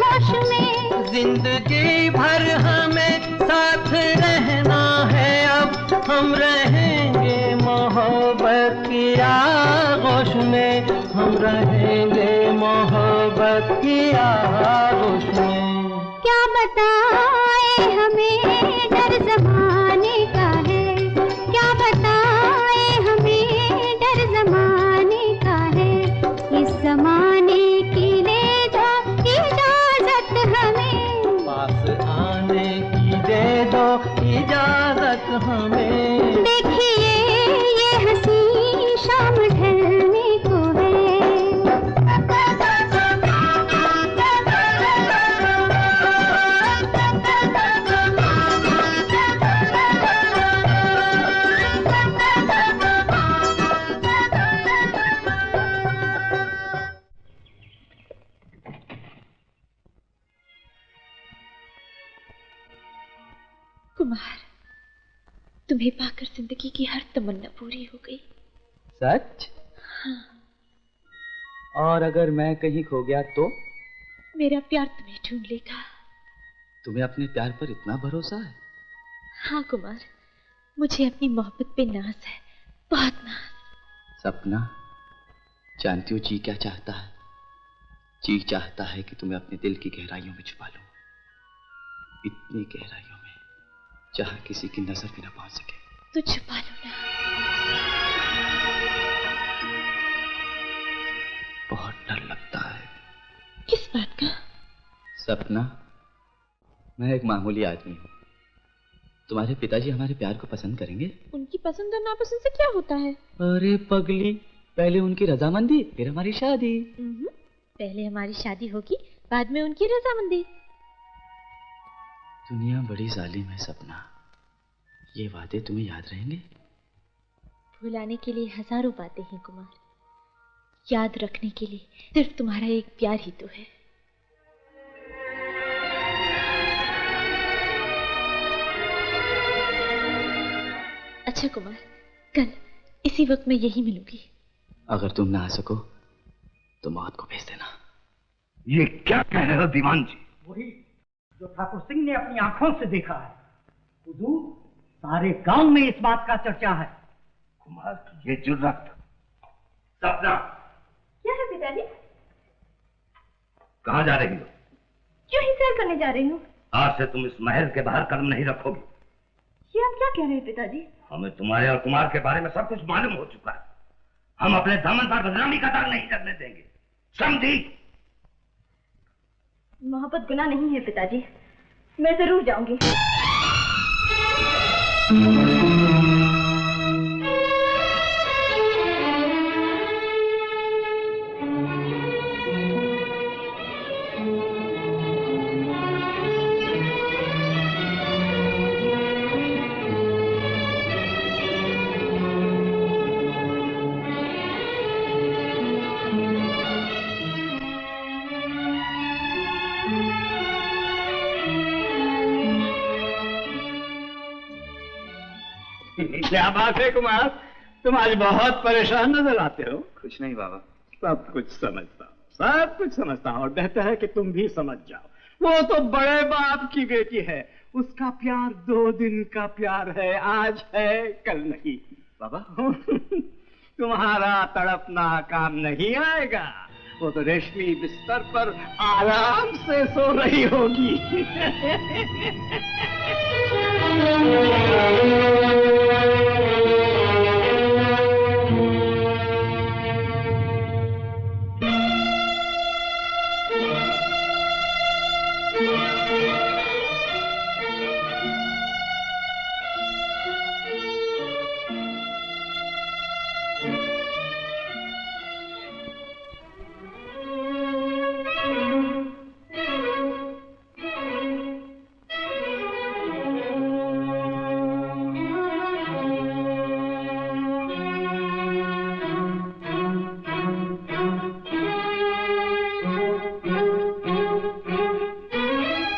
Speaker 8: होश में।
Speaker 2: जिंदगी भर हमें साथ रहना है अब, हम रहेंगे मोहब्बत की आगोश में। हम रहेंगे मोहब्बत की आगोश में।
Speaker 8: क्या बताए हमें डर जमाने का है। क्या बताए हमें डर जमाने का है। इस जमाने की ले दो इजाजत हमें।
Speaker 2: पास आने की दे दो इजाजत हमें।
Speaker 8: देखिए ये हंसी शाम ढलने को है।
Speaker 10: कुमार, तुम्हें पाकर जिंदगी की हर तमन्ना पूरी हो गई।
Speaker 5: सच?
Speaker 10: हाँ।
Speaker 5: और अगर मैं कहीं खो गया तो?
Speaker 10: मेरा प्यार तुम्हें ढूंढ लेगा।
Speaker 5: तुम्हें अपने प्यार पर इतना भरोसा है?
Speaker 10: हाँ कुमार, मुझे अपनी मोहब्बत पे नाज है, बहुत नाज।
Speaker 4: सपना, जानती हो जी क्या चाहता है? जी चाहता है कि तुम्हें अपने दिल की गहराइयों में छुपा लूं, इतनी गहराइयों में जहां किसी की नजर भी ना पहुंच सके।
Speaker 10: तो छुपा लो ना।
Speaker 4: बहुत डर लगता है।
Speaker 10: किस बात का?
Speaker 4: सपना, मैं एक मामूली आदमी हूँ। तुम्हारे पिताजी हमारे प्यार को पसंद करेंगे?
Speaker 10: उनकी पसंद और नापसंद से क्या होता है?
Speaker 5: अरे पगली, पहले उनकी रजामंदी फिर हमारी शादी।
Speaker 10: पहले हमारी शादी होगी, बाद में उनकी रजामंदी।
Speaker 4: दुनिया बड़ी जालिम है सपना। ये वादे तुम्हें याद रहेंगे?
Speaker 10: भुलाने के लिए हजारों बातें हैं कुमार, याद रखने के लिए सिर्फ तुम्हारा एक प्यार ही तो है। अच्छा कुमार, कल इसी वक्त मैं यही मिलूंगी।
Speaker 4: अगर तुम ना आ सको तो मौत को भेज देना।
Speaker 3: ये क्या कह रहे हो दीवान जी?
Speaker 12: वही जो ठाकुर सिंह ने अपनी आंखों से देखा है। हुजूर, सारे गांव में इस बात का चर्चा है।
Speaker 3: कुमार की ये जुर्रत। सपना,
Speaker 6: क्या है पिताजी?
Speaker 3: कहाँ जा रही हो?
Speaker 6: क्यों ही सैर करने जा रही हूँ।
Speaker 3: आज से तुम इस महल के बाहर कदम नहीं रखोगी।
Speaker 6: ये आप क्या कह रहे हैं पिताजी?
Speaker 3: हमें तुम्हारे और कुमार के बारे में सब कुछ मालूम हो चुका है। हम अपने दामन पर बदनामी का दाग नहीं लगने देंगे, समझी?
Speaker 6: मोहब्बत गुनाह नहीं है पिताजी, मैं जरूर जाऊंगी।
Speaker 12: क्या बात है कुमार, तुम आज बहुत परेशान नजर आते हो।
Speaker 1: कुछ नहीं बाबा।
Speaker 12: सब कुछ समझता हूँ, सब कुछ समझता हूँ, और बेहतर है कि तुम भी समझ जाओ। वो तो बड़े बाप की बेटी है, उसका प्यार 2 दिन का प्यार है, आज है कल नहीं।
Speaker 1: बाबा
Speaker 12: तुम्हारा तड़पना काम नहीं आएगा। वो तो रेशमी बिस्तर पर आराम से सो रही होगी।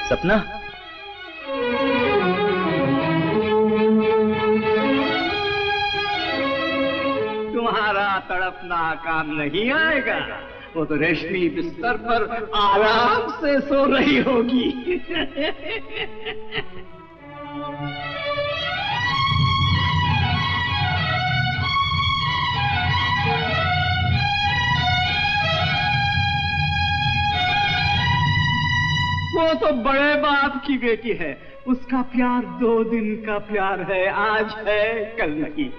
Speaker 1: सपना,
Speaker 12: तुम्हारा तड़पना काम नहीं आएगा। वो तो रेशमी बिस्तर पर आराम से सो रही होगी। वो तो बड़े बाप की बेटी है, उसका प्यार 2 दिन का प्यार है, आज है कल नहीं।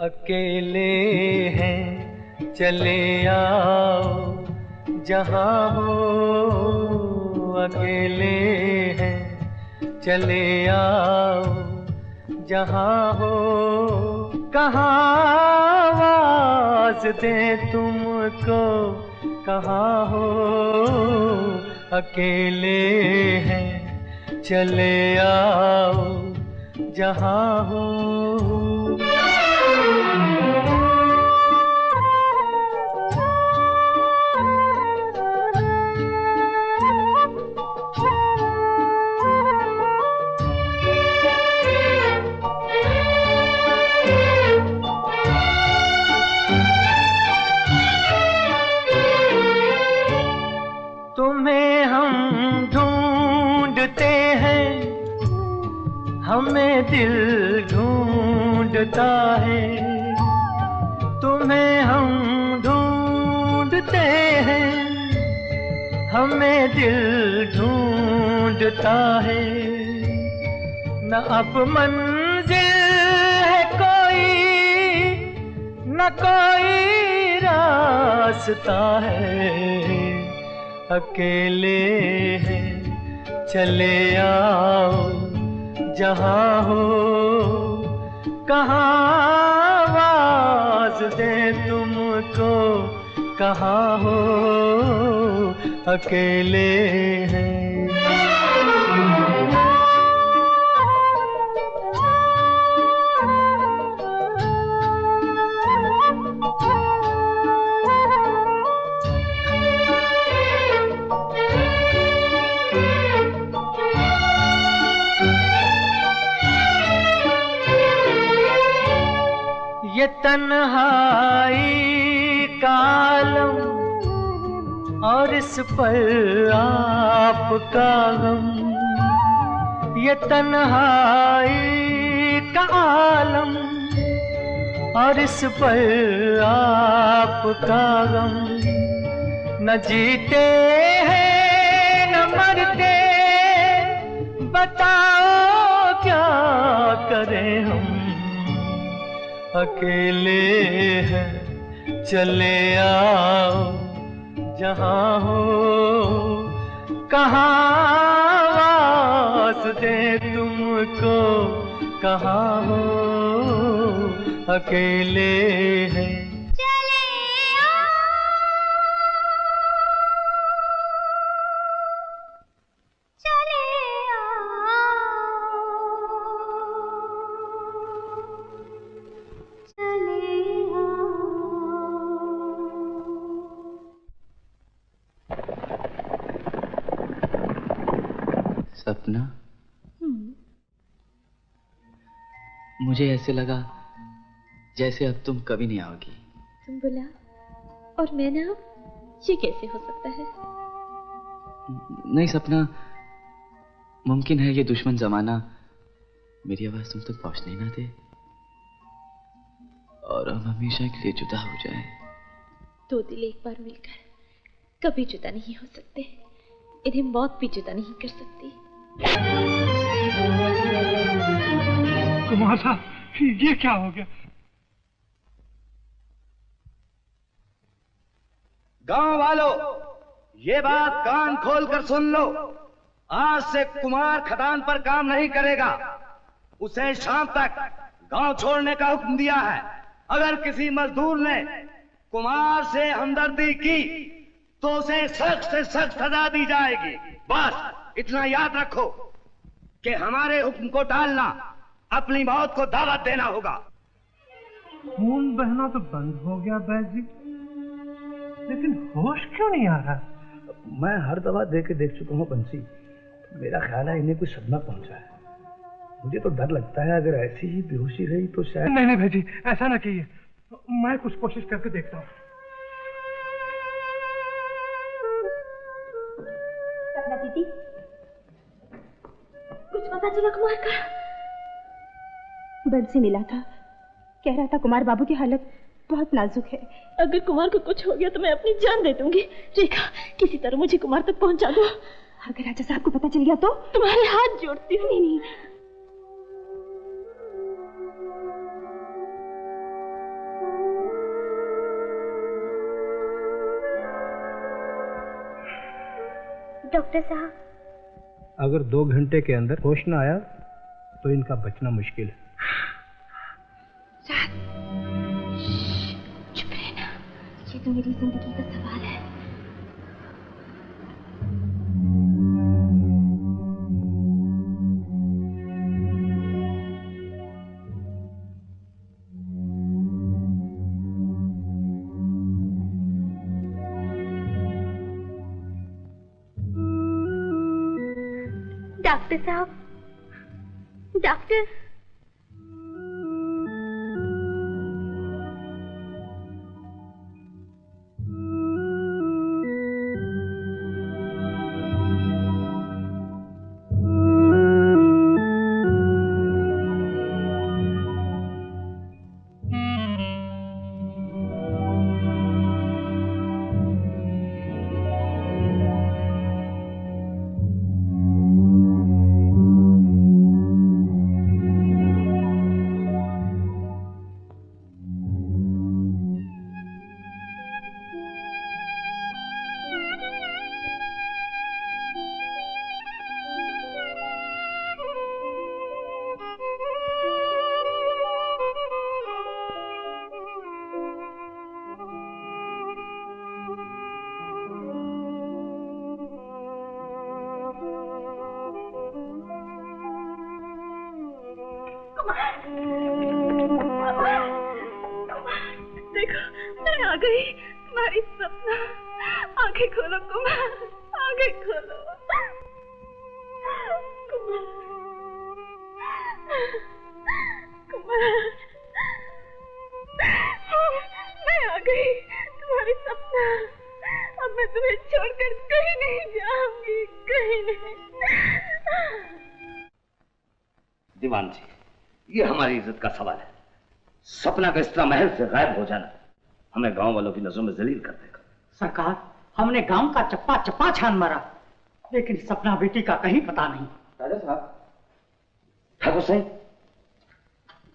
Speaker 2: अकेले हैं चले आओ जहाँ हो, अकेले हैं चले आओ जहाँ हो, कहाँ आवाज दे तुमको, कहाँ हो, अकेले हैं चले आओ जहाँ हो। तुम्हें हम ढूंढते हैं, हमें दिल ढूंढता है। तुम्हें हम ढूंढते हैं, हमें दिल ढूंढता है। न अब मंजिल है कोई, न कोई रास्ता है। अकेले हैं चले आओ जहाँ हो, कहाँ आवाज दे तुमको, कहाँ हो, अकेले हैं। ये तन्हाई का आलम और इस पर आपका गम, ये तन्हाई का आलम और इस पर आपका गम। न जीते हैं न मरते, बताओ क्या करें हम। अकेले हैं चले आओ जहाँ हो, कहाँ आवाज दे तुमको, कहाँ हो, अकेले हैं
Speaker 8: चले आओ
Speaker 4: सपना? मुझे ऐसे लगा जैसे अब तुम कभी नहीं आओगी।
Speaker 10: तुम बुला और मैं ना आऊं? ये कैसे हो सकता है?
Speaker 4: नहीं सपना, मुमकिन है ये दुश्मन जमाना मेरी आवाज तुम तक पहुंचने ना दे और हम हमेशा के लिए जुदा हो जाए।
Speaker 10: दो दिल एक बार मिलकर कभी जुदा नहीं हो सकते। इन्हें मौत भी जुदा नहीं कर सकती।
Speaker 2: कुमार साहब, ये क्या हो गया?
Speaker 3: गांव वालों, ये बात कान खोलकर सुन लो। आज से कुमार खदान पर काम नहीं करेगा। उसे शाम तक गांव छोड़ने का हुक्म दिया है। अगर किसी मजदूर ने कुमार से हमदर्दी की तो उसे सख्त से सख्त सजा दी जाएगी। बस इतना याद रखो कि हमारे हुक्म को टालना अपनी मौत को दावत देना होगा।
Speaker 2: खून बहना तो बंद हो गया बैद जी, लेकिन होश क्यों नहीं आ रहा?
Speaker 13: मैं हर दवा दे के देख चुका हूँ बंसी। मेरा ख्याल है इन्हें कुछ सदमा पहुंचा है। मुझे तो डर लगता है अगर ऐसी ही बेहोशी रही तो शायद।
Speaker 2: नहीं भाई जी, ऐसा ना कहिए। मैं कुछ कोशिश करके देखता हूँ।
Speaker 10: सपना दीदी, कुछ पता चला कुमार का?
Speaker 6: बंसी मिला था, कह रहा था कुमार बाबू की हालत बहुत नाजुक है।
Speaker 10: अगर कुमार को कुछ हो गया तो मैं अपनी जान दे दूंगी। रेखा, किसी तरह मुझे कुमार तक पहुंचा दो।
Speaker 6: अगर राजा साहब को पता चल गया तो?
Speaker 10: तुम्हारे हाथ जोड़ती हूँ।
Speaker 6: नहीं।
Speaker 8: डॉक्टर साहब,
Speaker 13: अगर 2 घंटे के अंदर होश न आया तो इनका बचना मुश्किल है।
Speaker 8: चुप रहना, ये तो मेरी जिंदगी का सवाल है। डॉक्टर साहब, डॉक्टर।
Speaker 3: दीवान जी, ये हमारी इज्जत का सवाल है। सपना का इस तरह महल से गायब हो जाना हमें गांव वालों की नजरों में जलील कर देगा।
Speaker 14: सरकार, हमने गांव का चप्पा चप्पा छान मारा, लेकिन सपना बेटी का कहीं पता नहीं।
Speaker 3: राजा साहब, ठाकुर साहब,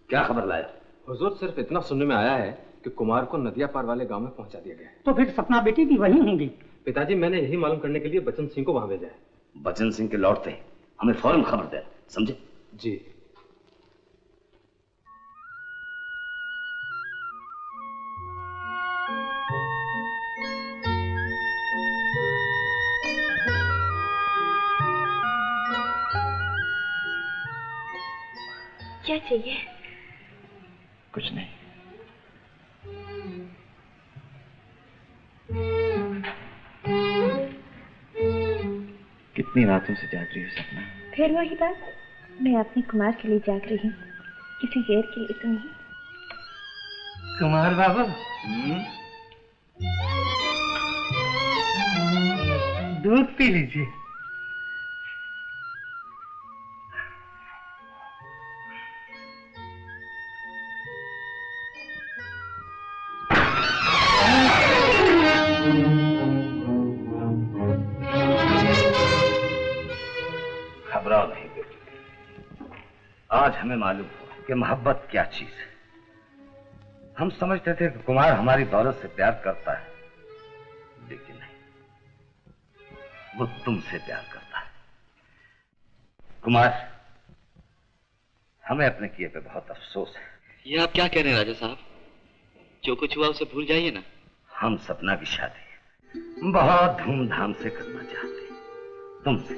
Speaker 3: क्या खबर लाया?
Speaker 9: हुजूर, सिर्फ इतना सुनने में आया है कि कुमार को नदिया पार वाले गांव में पहुंचा दिया गया है।
Speaker 14: तो फिर सपना बेटी भी वहीं होंगी।
Speaker 9: पिताजी, मैंने यही मालूम करने के लिए बचन सिंह को वहां भेजा है।
Speaker 3: बचन सिंह के लौटते हमें फौरन खबर दे, समझे?
Speaker 9: जी।
Speaker 10: क्या चाहिए?
Speaker 3: कुछ नहीं। कि
Speaker 11: कितनी रातों से जाग रही हो सपना?
Speaker 10: फिर वही बात, मैं अपने कुमार के लिए जाग रही हूँ, किसी गैर के लिए तो नहीं।
Speaker 2: कुमार बाबू, दूध पी लीजिए।
Speaker 3: घबराओ नहीं बेटी, आज हमें मालूम हुआ कि मोहब्बत क्या चीज है। हम समझते थे कि कुमार हमारी दौलत से प्यार करता है, लेकिन नहीं, वो तुमसे प्यार करता है। कुमार, हमें अपने किए पे बहुत अफसोस है।
Speaker 4: ये आप क्या कह रहे हैं राजा साहब? जो कुछ हुआ उसे भूल जाइए ना।
Speaker 3: हम सपना की शादी बहुत धूमधाम से करना चाहते हैं तुमसे।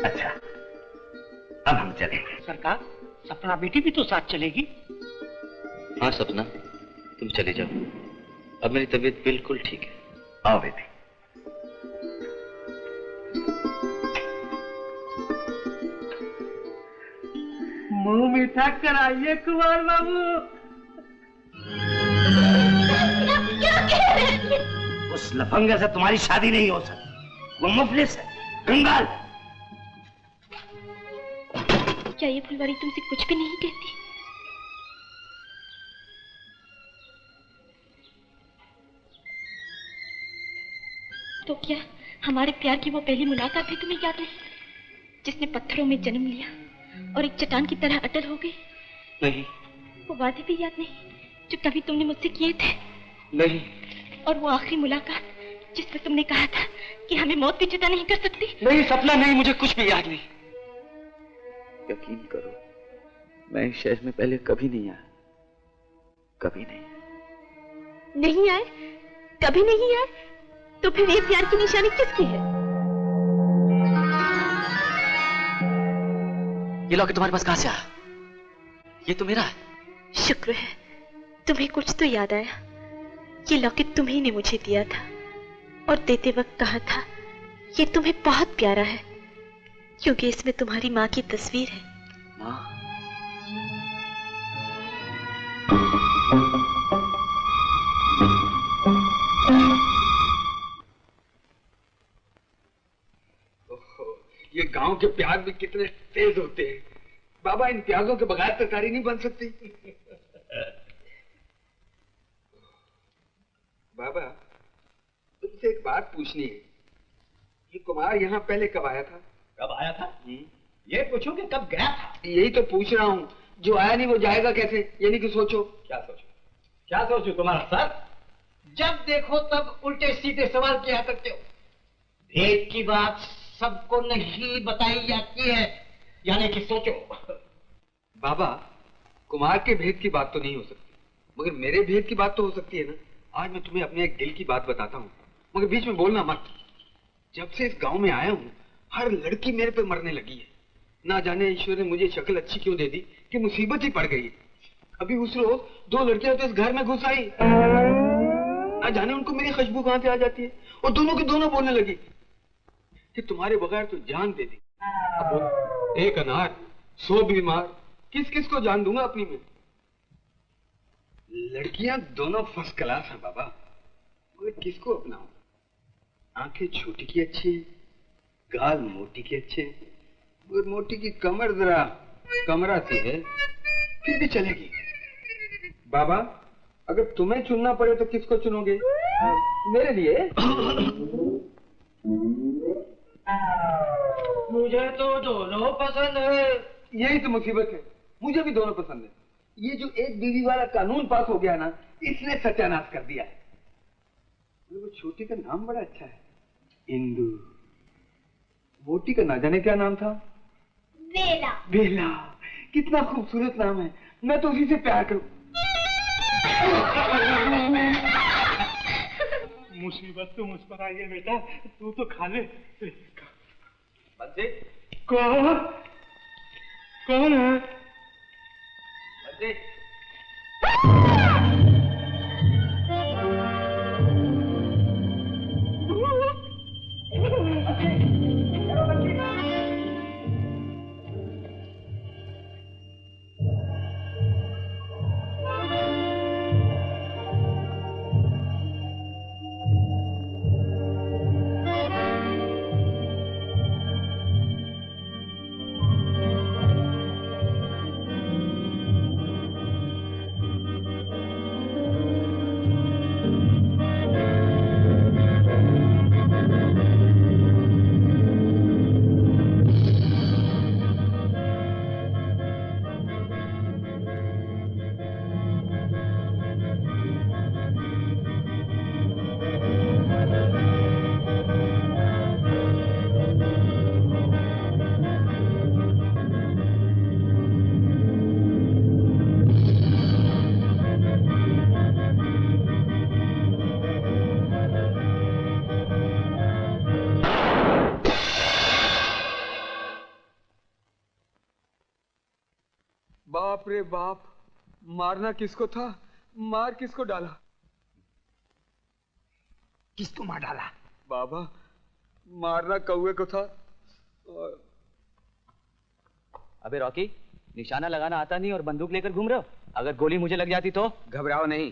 Speaker 3: अच्छा, अब हम चलेंगे।
Speaker 14: सरकार, सपना बेटी भी तो साथ चलेगी।
Speaker 4: हाँ सपना, तुम चले जाओ, अब मेरी तबीयत बिल्कुल ठीक है।
Speaker 3: आओ बेटी।
Speaker 2: मुंह मीठा कराइए कुमार बाबू।
Speaker 3: उस लफंगे से तुम्हारी शादी नहीं हो सकती, वो मुफलिस है, कंगाल।
Speaker 10: क्या ये फुलवारी तुमसे कुछ भी नहीं कहती? तो क्या हमारे प्यार की वो पहली मुलाकात भी तुम्हें याद नहीं, जिसने पत्थरों में जन्म लिया और एक चट्टान की तरह अटल हो गई?
Speaker 4: नहीं।
Speaker 10: वो वादे भी याद नहीं जो कभी तुमने मुझसे किए थे?
Speaker 4: नहीं।
Speaker 10: और वो आखिरी मुलाकात जिसमें तुमने कहा था कि हमें मौत भी जुदा नहीं कर सकती?
Speaker 4: नहीं सपना, नहीं, मुझे कुछ भी याद नहीं। यकीन करो, मैं इस शहर में पहले कभी नहीं आया, कभी नहीं।
Speaker 10: नहीं आए? कभी नहीं आए? तो फिर ये प्यार की निशानी किसकी है?
Speaker 4: ये लॉकेट तुम्हारे पास कहां से आया? ये तो मेरा है।
Speaker 10: शुक्र है तुम्हें कुछ तो याद आया। ये लॉकेट तुम्ही ने मुझे दिया था और देते वक्त कहा था ये तुम्हें बहुत प्यारा है, क्योंकि इसमें तुम्हारी माँ की तस्वीर है।
Speaker 4: माँ?
Speaker 1: ये गांव के प्याज भी कितने तेज होते हैं। बाबा, इन प्याजों के बगैर तरकारी नहीं बन सकती। बाबा, तुमसे एक बात पूछनी है। ये कुमार यहाँ पहले कब आया था?
Speaker 2: कब आया था? ये पूछो कि कब गया था?
Speaker 1: यही तो पूछ रहा हूँ। जो आया नहीं वो जाएगा कैसे? ये नहीं कि सोचो।
Speaker 2: क्या सोचो? क्या सोचो तुम्हारा सर? जब देखो तब उल्टे सीधे सवाल किया करते हो। भेद की बात सबको नहीं बताई जाती है, यानी कि सोचो।
Speaker 1: बाबा, कुमार के भेद की बात तो नहीं हो सकती, मगर मेरे भेद की बात तो हो सकती है ना। आज मैं तुम्हें अपने एक दिल की बात बताता हूँ, मगर बीच में बोलना मत। जब से इस गांव में आया हूँ, हर लड़की मेरे पे मरने लगी है। ना जाने ईश्वर ने मुझे शक्ल अच्छी क्यों दे दी कि मुसीबत ही पड़ गई। अभी उस रोज 2 लड़कियां तो इस घर में घुस आई। ना जाने उनको मेरी खुशबू कहां से आ जाती है, और दोनों की दोनों बोलने लगी कि तुम्हारे बगैर तो जान दे दी। अब एक अनार 100 बीमार, किस किस को जान दूंगा अपनी में। लड़कियां दोनों फर्स्ट क्लास हैं बाबा, मगर किसको अपनाऊं? आंखें छोटी की अच्छी है, गाल मोटी की अच्छे है, मगर मोटी की कमर जरा कमरा सी है, फिर भी चलेगी। बाबा, अगर तुम्हें चुनना पड़े तो किसको चुनोगे? मेरे लिए?
Speaker 2: मुझे तो दोनों पसंद है।
Speaker 1: यही तो मुसीबत है, मुझे भी दोनों पसंद है। ये जो एक बीवी वाला कानून पास हो गया ना, इसने सत्यानाश कर दिया है। वो छोटी का नाम बड़ा अच्छा है, इंदु। मोटी का ना जाने क्या नाम था?
Speaker 8: बेला।
Speaker 1: बेला, कितना खूबसूरत नाम है। मैं तो उसी से प्यार करूं।
Speaker 2: मुसीबत तो मुझ पर आई है बेटा, तू तो खा ले।
Speaker 1: बंदे
Speaker 2: कौन है?
Speaker 1: बंदे बाप रे बाप, मारना किसको था, मार किसको डाला?
Speaker 12: किसको मार डाला?
Speaker 1: बाबा, मारना कौवे को था।
Speaker 15: अबे रॉकी, निशाना लगाना आता नहीं और बंदूक लेकर घूम रहे हो? अगर गोली मुझे लग जाती तो?
Speaker 1: घबराओ नहीं,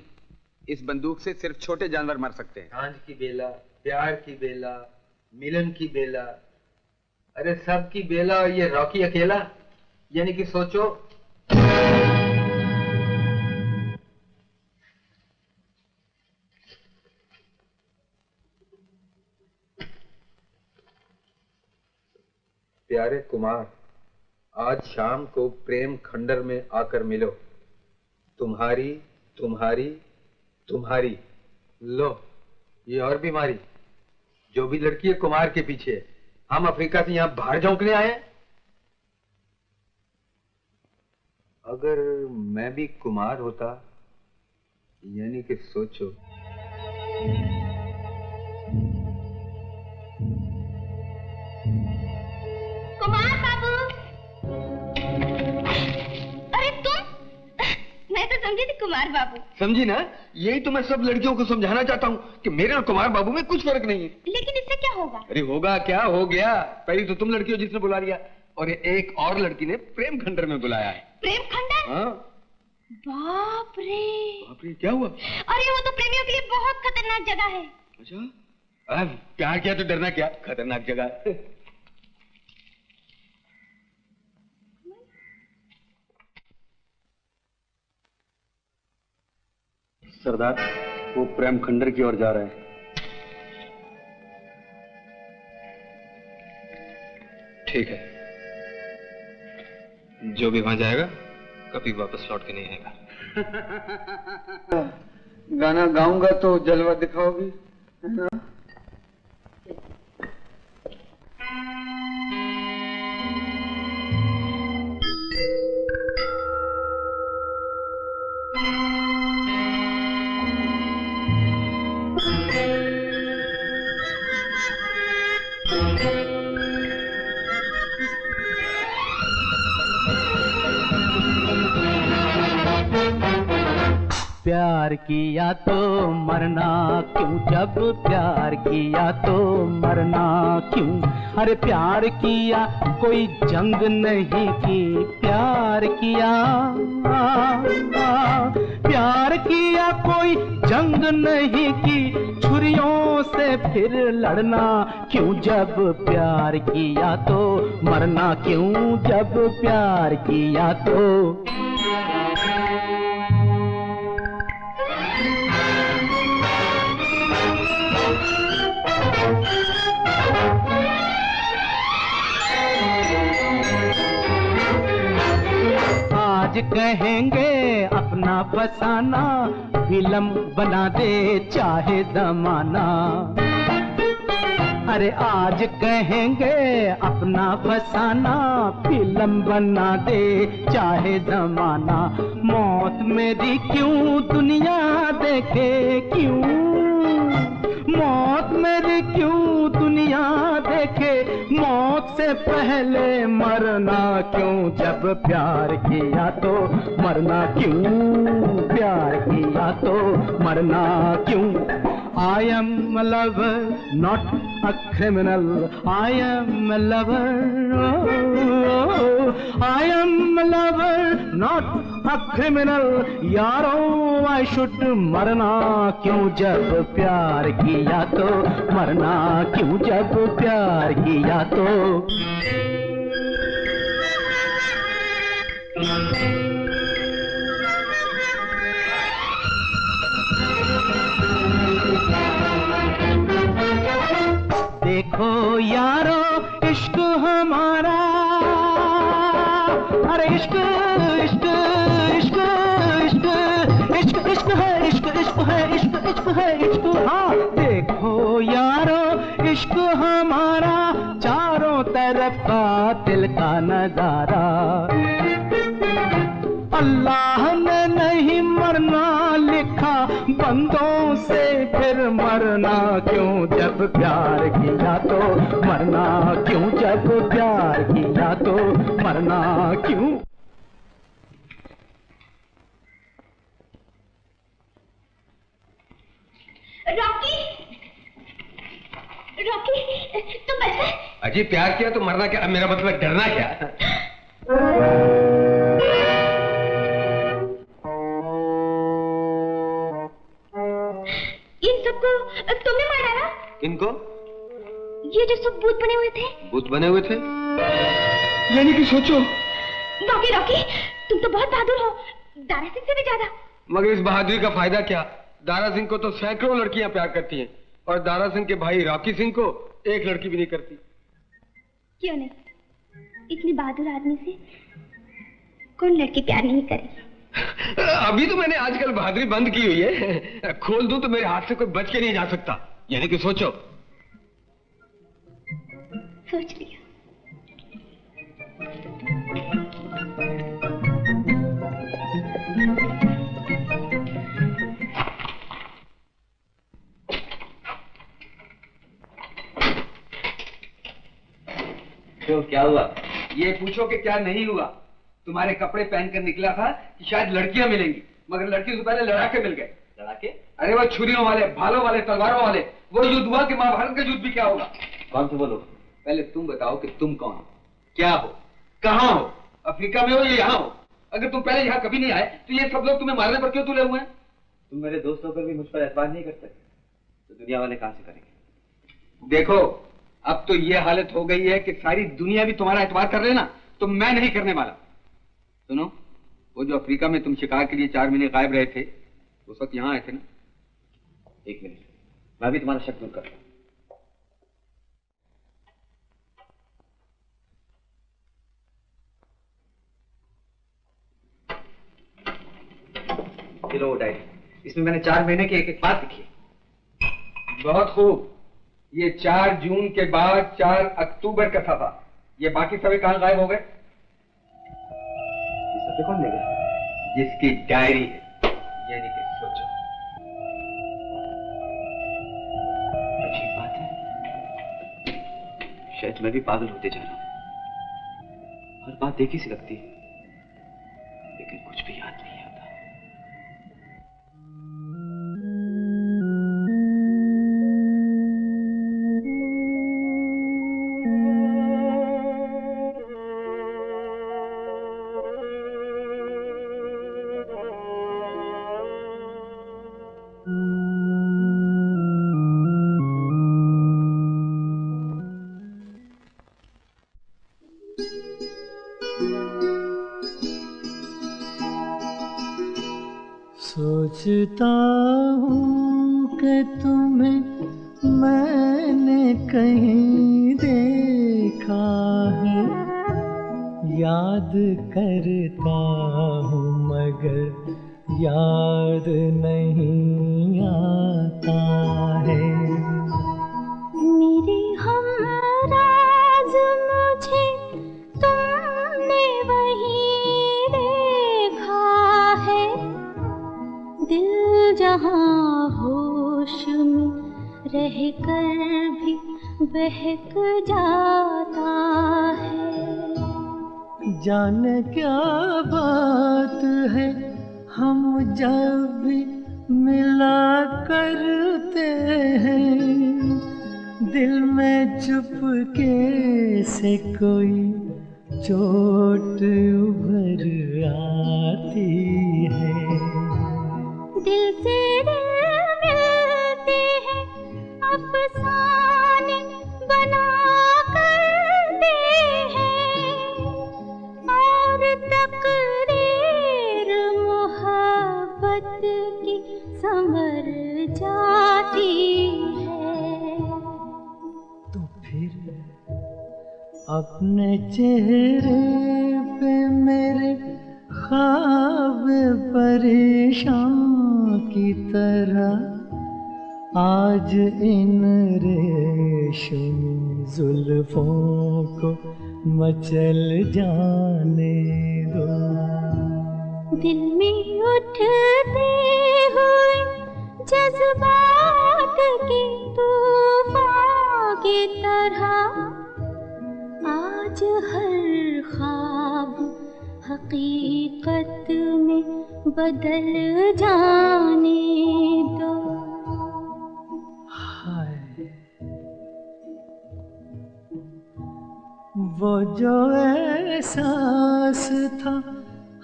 Speaker 1: इस बंदूक से सिर्फ छोटे जानवर मर सकते हैं।
Speaker 5: सांझ की बेला, प्यार की बेला, मिलन की बेला, अरे सब की बेला, और ये रॉकी अकेला। यानी कि सोचो, प्यारे कुमार, आज शाम को प्रेम खंडर में आकर मिलो। तुम्हारी तुम्हारी तुम्हारी। लो, ये और बीमारी। जो भी लड़की है कुमार के पीछे है। हम अफ्रीका से यहाँ बाहर झोंकने आए हैं। अगर मैं भी कुमार होता, यानी कि सोचो,
Speaker 8: कुमार बाबू। अरे तुम? मैं तो समझी थी कुमार बाबू।
Speaker 5: समझी ना? यही तो मैं सब लड़कियों को समझाना चाहता हूँ कि मेरे और कुमार बाबू में कुछ फर्क नहीं है।
Speaker 8: लेकिन इससे क्या होगा?
Speaker 5: अरे होगा क्या, हो गया। पहली तो तुम लड़की हो जिसने बुला लिया, और एक और लड़की ने प्रेम खंडर में बुलाया है।
Speaker 8: प्रेम खंडर?
Speaker 5: हाँ।
Speaker 8: बाप रे।
Speaker 5: बाप रे, क्या हुआ?
Speaker 8: अरे वो तो प्रेमियों के लिए बहुत खतरनाक जगह है।
Speaker 5: अच्छा, प्यार किया तो डरना क्या, खतरनाक जगह।
Speaker 16: सरदार, वो प्रेम खंडर की ओर जा रहे हैं।
Speaker 5: ठीक है, जो भी वहां जाएगा कभी वापस लौट के नहीं आएगा।
Speaker 1: गाना गाऊंगा तो जलवा दिखाओगी, है ना?
Speaker 2: प्यार किया तो मरना क्यों, जब प्यार किया तो मरना क्यों। अरे प्यार किया कोई जंग नहीं की, प्यार किया प्यार किया कोई जंग नहीं की, छुरियों से फिर लड़ना क्यों, जब प्यार किया तो मरना क्यों, जब प्यार किया तो। आज कहेंगे अपना फसाना, फिल्म बना दे चाहे जमाना। अरे आज कहेंगे अपना फसाना, फिल्म बना दे चाहे जमाना। मौत मेरी क्यों दुनिया देखे, क्यों मौत मेरी क्यों दुनिया देखे, मौत से पहले मरना क्यों, जब प्यार किया तो मरना क्यों, प्यार किया तो मरना क्यों। I am a lover, not a criminal. I am a lover. Oh, I am a lover, not a criminal. यारो I should मरना क्यों, जब प्यार किया तो मरना क्यों, जब प्यार किया तो। देखो यारो इश्क हमारा, अरे इश्क इश्क इश्क इश्क इश्क इश्क है, इश्क इश्क है, इश्क इश्क है, इश्क। हाँ देखो यारो इश्क हमारा, चारों तरफ का दिल का नजारा। अल्लाह ने नहीं मरना लिखा, बंदों से फिर मरना क्यों, जब प्यार किया तो मरना क्यों, जब प्यार किया तो मरना क्यों।
Speaker 6: रॉकी, रॉकी, तुम ऐसे?
Speaker 1: अजी प्यार किया तो मरना क्या, मेरा मतलब डरना क्या?
Speaker 6: इन सबको तुमने मारा ना?
Speaker 1: इनको?
Speaker 6: ये जो सब भूत बने हुए थे।
Speaker 1: भूत बने हुए थे? यानी कि सोचो।
Speaker 6: रॉकी, रॉकी, तुम तो बहुत बहादुर हो, दारा सिंह से भी ज्यादा।
Speaker 1: मगर इस बहादुरी का फायदा क्या? दारा सिंह को तो सैकड़ों लड़कियां प्यार करती हैं और दारा सिंह के भाई रॉकी सिंह को एक लड़की भी नहीं करती।
Speaker 6: क्यों नहीं? इतने बहादुर आदमी से कौन लड़की प्यार नहीं करेगी?
Speaker 1: अभी तो मैंने आजकल बहादुरी बंद की हुई है। खोल दूं तो मेरे हाथ से कोई बच के नहीं जा सकता। यानी कि सोचो।
Speaker 6: सोच लिया।
Speaker 1: तो क्या हुआ? ये पूछो कि क्या नहीं हुआ। तुम्हारे कपड़े पहनकर निकला था कि शायद लड़कियां मिलेंगी, मगर लड़कियों से पहले लड़ाके मिल गए।
Speaker 15: लड़ाके?
Speaker 1: अरे वो छुरियों वाले, भालों वाले, तलवारों वाले। वो युद्ध हुआ कि महाभारत का युद्ध भी क्या होगा।
Speaker 15: कौन थे वो लोग?
Speaker 1: पहले तुम बताओ कि तुम कौन हो, क्या हो, कहाँ हो, अफ्रीका में हो या यहाँ हो? अगर तुम पहले यहाँ कभी नहीं आए तो ये सब लोग तुम्हें मारने पर क्यों तुले हुए हैं?
Speaker 15: तुम मेरे दोस्त होकर भी मुझ पर एतबार नहीं करते तो दुनिया वाले कहाँ से करेंगे?
Speaker 1: देखो, अब तो ये हालत हो गई है कि सारी दुनिया भी तुम्हारा एतबार कर लेना, तो मैं नहीं करने वाला। सुनो, वो जो अफ्रीका में तुम शिकार के लिए 4 महीने गायब रहे थे, उस वक्त यहाँ आए थे ना?
Speaker 15: एक मिनट, मैं भी तुम्हारा शक दूर करता हूं। लो वो डायरी, इसमें मैंने 4 महीने की एक एक बात लिखी है।
Speaker 1: बहुत खूब। ये 4 जून के बाद 4 अक्टूबर का था। ये बाकी सभी कहां गायब हो गए?
Speaker 15: ये सब कौन ले गया?
Speaker 1: जिसकी डायरी है। यानी कि सोचो।
Speaker 15: अजीब बात है, शायद मैं भी पागल होते जा रहा हूं। हर बात एक ही सी लगती है, लेकिन कुछ भी याद नहीं आता।
Speaker 2: सोचता हूँ कि तुम्हें मैंने कहीं देखा है, याद करता हूँ मगर याद नहीं आता है।
Speaker 8: मेरे हमराज मुझे तुमने वहीं देखा है, दिल जहाँ होश में रहकर भी बहक जाता है।
Speaker 2: जाने क्या बात है, हम जब भी मिला करते हैं, दिल में चुपके से कोई चोट उभर आती है।
Speaker 8: दिल से दिल मिलते हैं, अफसाने बना करते हैं, और तकदीर मोहब्बत की संवर जाती है।
Speaker 2: तो फिर अपने चेहरे पे मेरे ख्वाब परेशान की तरह आज इन रेशमी जुल्फों को मचल जाने दो।
Speaker 8: दिल में उठते हुए जज्बात के तूफान की तरह आज हर ख्वाब हकीकत में बदल जाने दो।
Speaker 2: वो जो एहसास था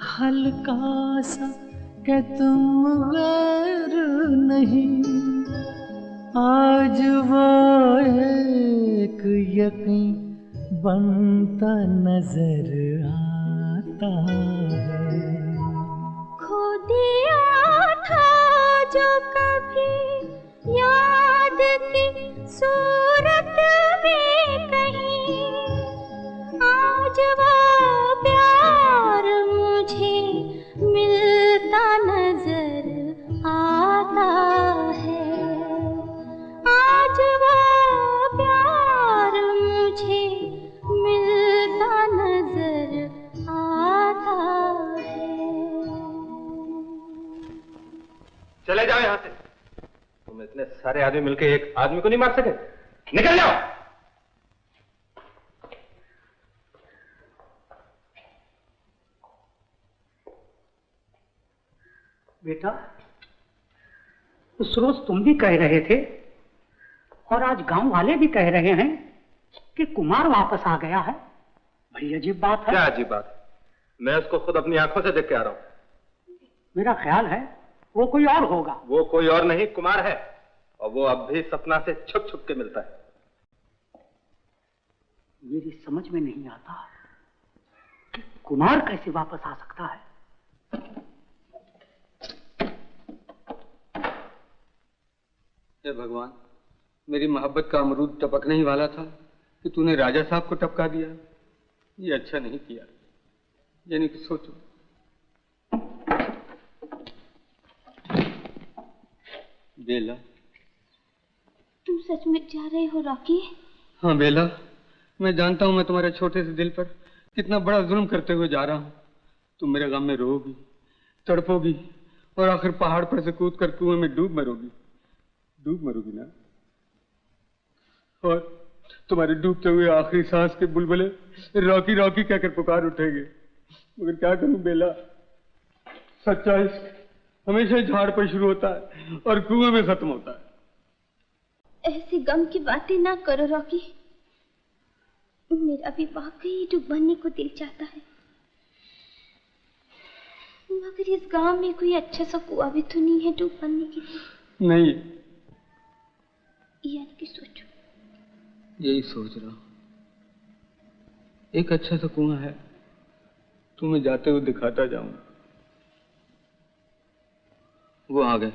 Speaker 2: हल्का सा कि तुम गैर नहीं, आज वो एक यकीन बनता नजर आता है।
Speaker 8: खो दिया था जो कभी याद की सूरत में कहीं, आज वो प्यार मुझे मिलता नजर आता है। आज वो प्यार मुझे मिलता नजर आता है।
Speaker 9: चले जाओ यहाँ से। तुम इतने सारे आदमी मिलकर एक आदमी को नहीं मार सके? निकल जाओ।
Speaker 14: बेटा, उस रोज तुम भी कह रहे थे और आज गांव वाले भी कह रहे हैं कि कुमार वापस आ गया है। बड़ी अजीब बात है।
Speaker 9: क्या अजीब बात है? मैं उसको खुद अपनी आंखों से देख के आ रहा हूँ।
Speaker 14: मेरा ख्याल है वो कोई और होगा।
Speaker 9: वो कोई और नहीं, कुमार है, और वो अब भी सपना से छुप छुप के मिलता है।
Speaker 14: मेरी समझ में नहीं आता कि कुमार कैसे वापस आ सकता है।
Speaker 1: हे भगवान, मेरी मोहब्बत का अमरूद टपकने ही वाला था कि तूने राजा साहब को टपका दिया। ये अच्छा नहीं किया। यानी कि सोचो, बेला।
Speaker 8: तुम सच में जा रहे हो रॉकी?
Speaker 1: हाँ बेला, मैं जानता हूँ मैं तुम्हारे छोटे से दिल पर कितना बड़ा जुल्म करते हुए जा रहा हूँ। तुम मेरे गम में रोओगी, तड़पोगी और आखिर पहाड़ पर से कूद कर कुएं में डूब मरोगी। डूब मरोगी ना? और तुम्हारे डूबते हुए आखिरी सांस के बुलबुले रॉकी रॉकी कहकर पुकार उठेंगे। मगर क्या करूं बेला, सच्चा इश्क हमेशा झाड़ पर शुरू होता है और कुएं में खत्म होता है।
Speaker 8: ऐसी गम की बातें ना करो रॉकी। मेरा भी वाकई डूब मरने को दिल चाहता है, मगर इस गांव में कोई अच्छा सा कुआं भी तो नहीं है डूब मरने के लिए।
Speaker 1: नहीं,
Speaker 8: यानी कि सोचो।
Speaker 1: यही सोच रहा हूं। एक अच्छा सा कुआं है, तुम्हें जाते हुए दिखाता जाऊंगा। वो आ गए।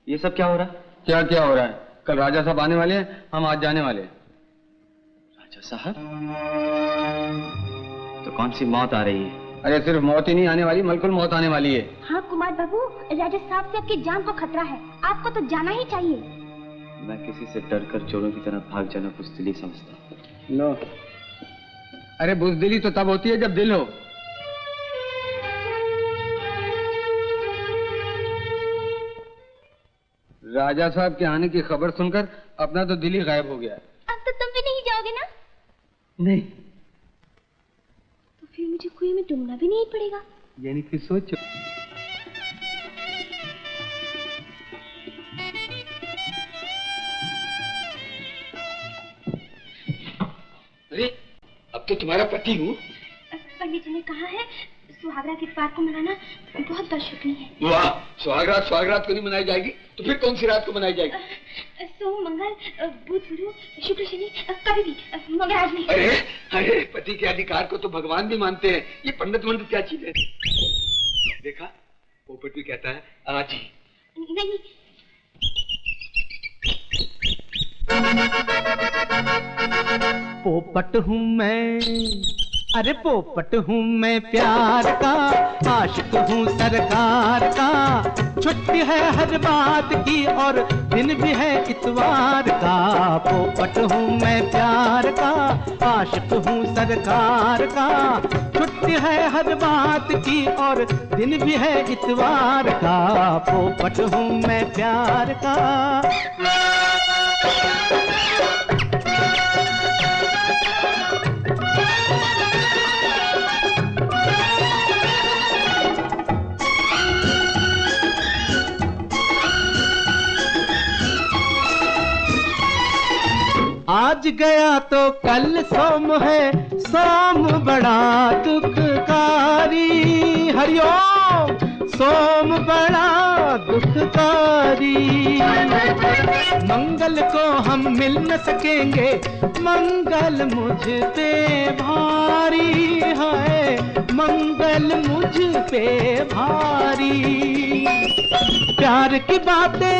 Speaker 15: ये सब क्या हो रहा है?
Speaker 1: क्या क्या हो रहा है? कल राजा साहब आने वाले हैं, हम आज जाने वाले हैं।
Speaker 15: राजा साहब? तो कौन सी मौत आ रही है?
Speaker 1: अरे सिर्फ मौत ही नहीं आने वाली, बिल्कुल मौत आने वाली है।
Speaker 8: हाँ कुमार बाबू, राजा साहब से आपकी जान को खतरा है, आपको तो जाना ही चाहिए।
Speaker 15: मैं किसी से डरकर चोरों की तरह भाग जाना बुज़दिली समझता।
Speaker 1: नो, अरे बुज़दिली तो तब होती है जब दिल हो। राजा साहब के आने की खबर सुनकर अपना तो दिल ही गायब हो गया।
Speaker 8: अब तो तुम भी नहीं जाओगे ना?
Speaker 1: नहीं।
Speaker 8: तो फिर मुझे कुएं में डूबना भी नहीं पड़ेगा।
Speaker 1: यानी कि सोचो।
Speaker 8: अरे
Speaker 1: अब तो तुम्हारा पति हूँ।
Speaker 8: पंडित जी ने कहा है सुहागरात इतवार को मनाना बहुत बदशुक्री है।
Speaker 1: वाह, सुहागरात को नहीं मनाई जाएगी तो फिर कौन सी रात को मनाई जाएगी?
Speaker 8: सोम, मंगल, बुध, गुरु, शुक्र, शनि, कभी भी, मगर आज नहीं।
Speaker 1: अरे अरे, पति के अधिकार को तो भगवान भी मानते हैं। ये पंडित मंडित क्या चीज है? देखा, पोपट भी कहता है आज ही।
Speaker 8: नहीं।
Speaker 2: पोपट हूँ मैं, अरे पोपट हूँ मैं प्यार का, आशिक हूँ सरकार का। छुट्टी है हर बात की और दिन भी है इतवार का। पोपट हूँ मैं प्यार का, आशिक हूँ सरकार का। छुट्टी है हर बात की और दिन भी है इतवार का। पोपट हूँ मैं प्यार का। आज गया तो कल सोम है, सोम बड़ा दुखकारी। हरिओम। सोम बड़ा दुखकारी। मंगल को हम मिल न सकेंगे, मंगल मुझ पे भारी है, मंगल मुझ पे भारी। प्यार की बातें,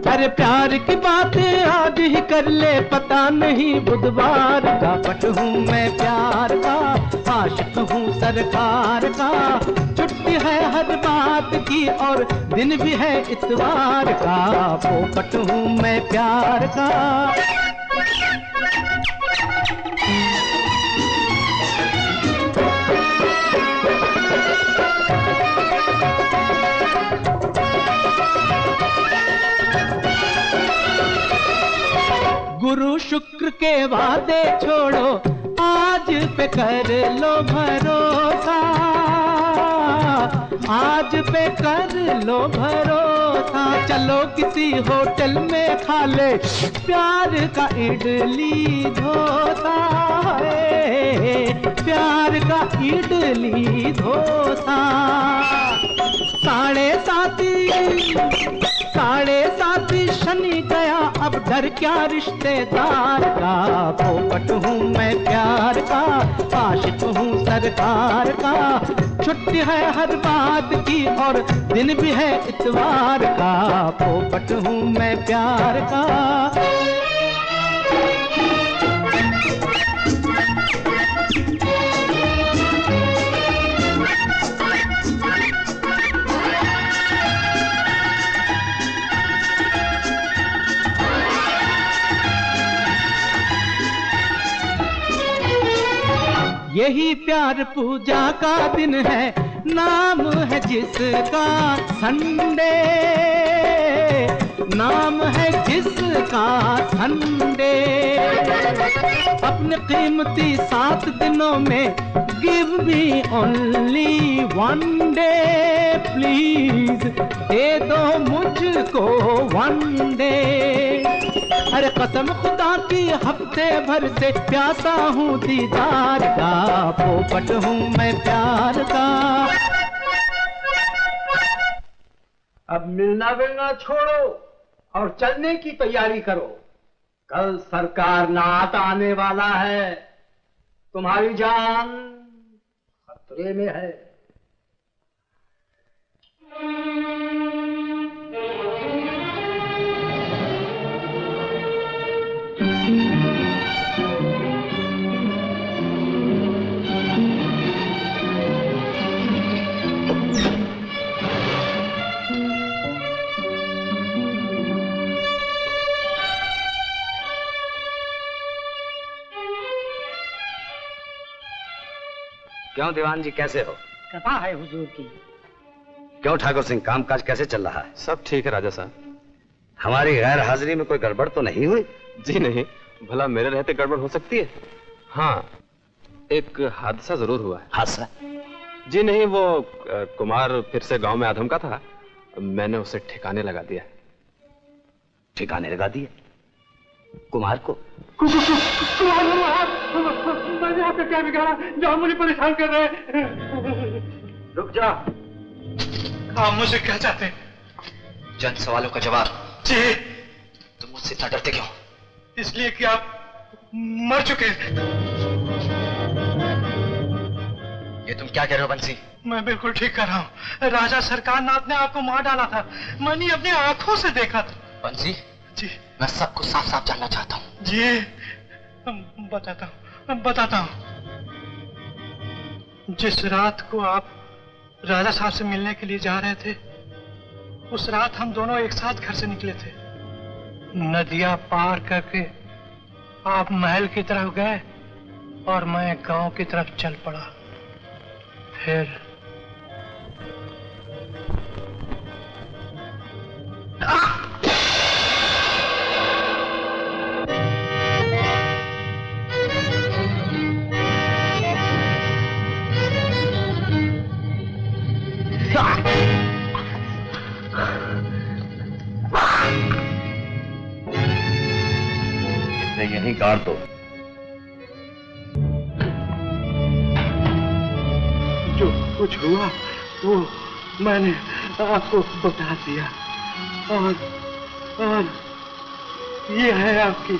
Speaker 2: अरे प्यार की बातें आज ही कर ले, पता नहीं बुधवार का पट हूँ मैं प्यार का, आशिक हूँ सरकार का। छुट्टी है हर बात की और दिन भी है इतवार का, पोपट हूँ मैं प्यार का। गुरु शुक्र के वादे छोड़ो, आज पे कर लो भरोसा, आज पे कर लो भरोसा। चलो किसी होटल में खा ले प्यार का इडली डोसा, प्यार का इडली डोसा। साढ़े साथी शनि गया, अब डर क्या रिश्तेदार का, पोपट हूँ मैं प्यार का, आशिक हूँ सरकार का। छुट्टी है हर बात की और दिन भी है इतवार का, पोपट हूँ मैं प्यार का। यही प्यार पूजा का दिन है, नाम है जिसका संडे, नाम है जिसका संडे। अपने कीमती 7 दिनों में give me only 1 day, please दे दो मुझको 1 डे। अरे कसम खुदा की हफ्ते भर से प्यासा हूँ दीदार का, पोपट हूँ मैं प्यार का।
Speaker 12: अब मिलना मिलना छोड़ो और चलने की तैयारी करो, कल सरकार नात आने वाला है, तुम्हारी जान खतरे में है।
Speaker 3: क्यों दीवान जी, कैसे हो?
Speaker 14: कृपा है हुजूर की।
Speaker 3: क्यों ठाकुर सिंह, कामकाज कैसे चल रहा है?
Speaker 9: सब ठीक है राजा साहब।
Speaker 3: हमारी गैर हाजिरी में कोई गड़बड़ तो नहीं हुई?
Speaker 9: जी नहीं, भला मेरे रहते गड़बड़ हो सकती है? हाँ, एक हादसा जरूर हुआ है।
Speaker 3: हादसा?
Speaker 9: जी नहीं, वो कुमार फिर से गांव में आधम का था, मैंने उसे ठिकाने लगा दिया।
Speaker 3: ठिकाने लगा दिए? कुमार को?
Speaker 2: मैंने आपका क्या बिगाड़ा जो मुझे परेशान कर रहे हैं?
Speaker 3: रुक जा।
Speaker 2: आप मुझसे क्या चाहते?
Speaker 15: चंद सवालों का जवाब।
Speaker 2: जी।
Speaker 15: तुम मुझसे इतना डरते क्यों?
Speaker 2: इसलिए कि आप मर चुके।
Speaker 15: ये तुम क्या कह रहे हो बंसी?
Speaker 2: मैं बिल्कुल ठीक कर रहा हूँ। राजा सरकार नाथ ने आपको मार डाला था, मैंने अपनी आंखों से देखा था।
Speaker 15: बंसी?
Speaker 2: जी।
Speaker 15: मैं सब कुछ साफ साफ जानना चाहता हूँ।
Speaker 2: जी बताता हूँ। जिस रात को आप राजा साहब से मिलने के लिए जा रहे थे, उस रात हम दोनों एक साथ घर से निकले थे। नदियां पार करके आप महल की तरफ गए और मैं गांव की तरफ चल पड़ा। फिर
Speaker 3: यहीं यहीं काट दो।
Speaker 2: जो कुछ हुआ वो मैंने आपको बता दिया और ये है आपकी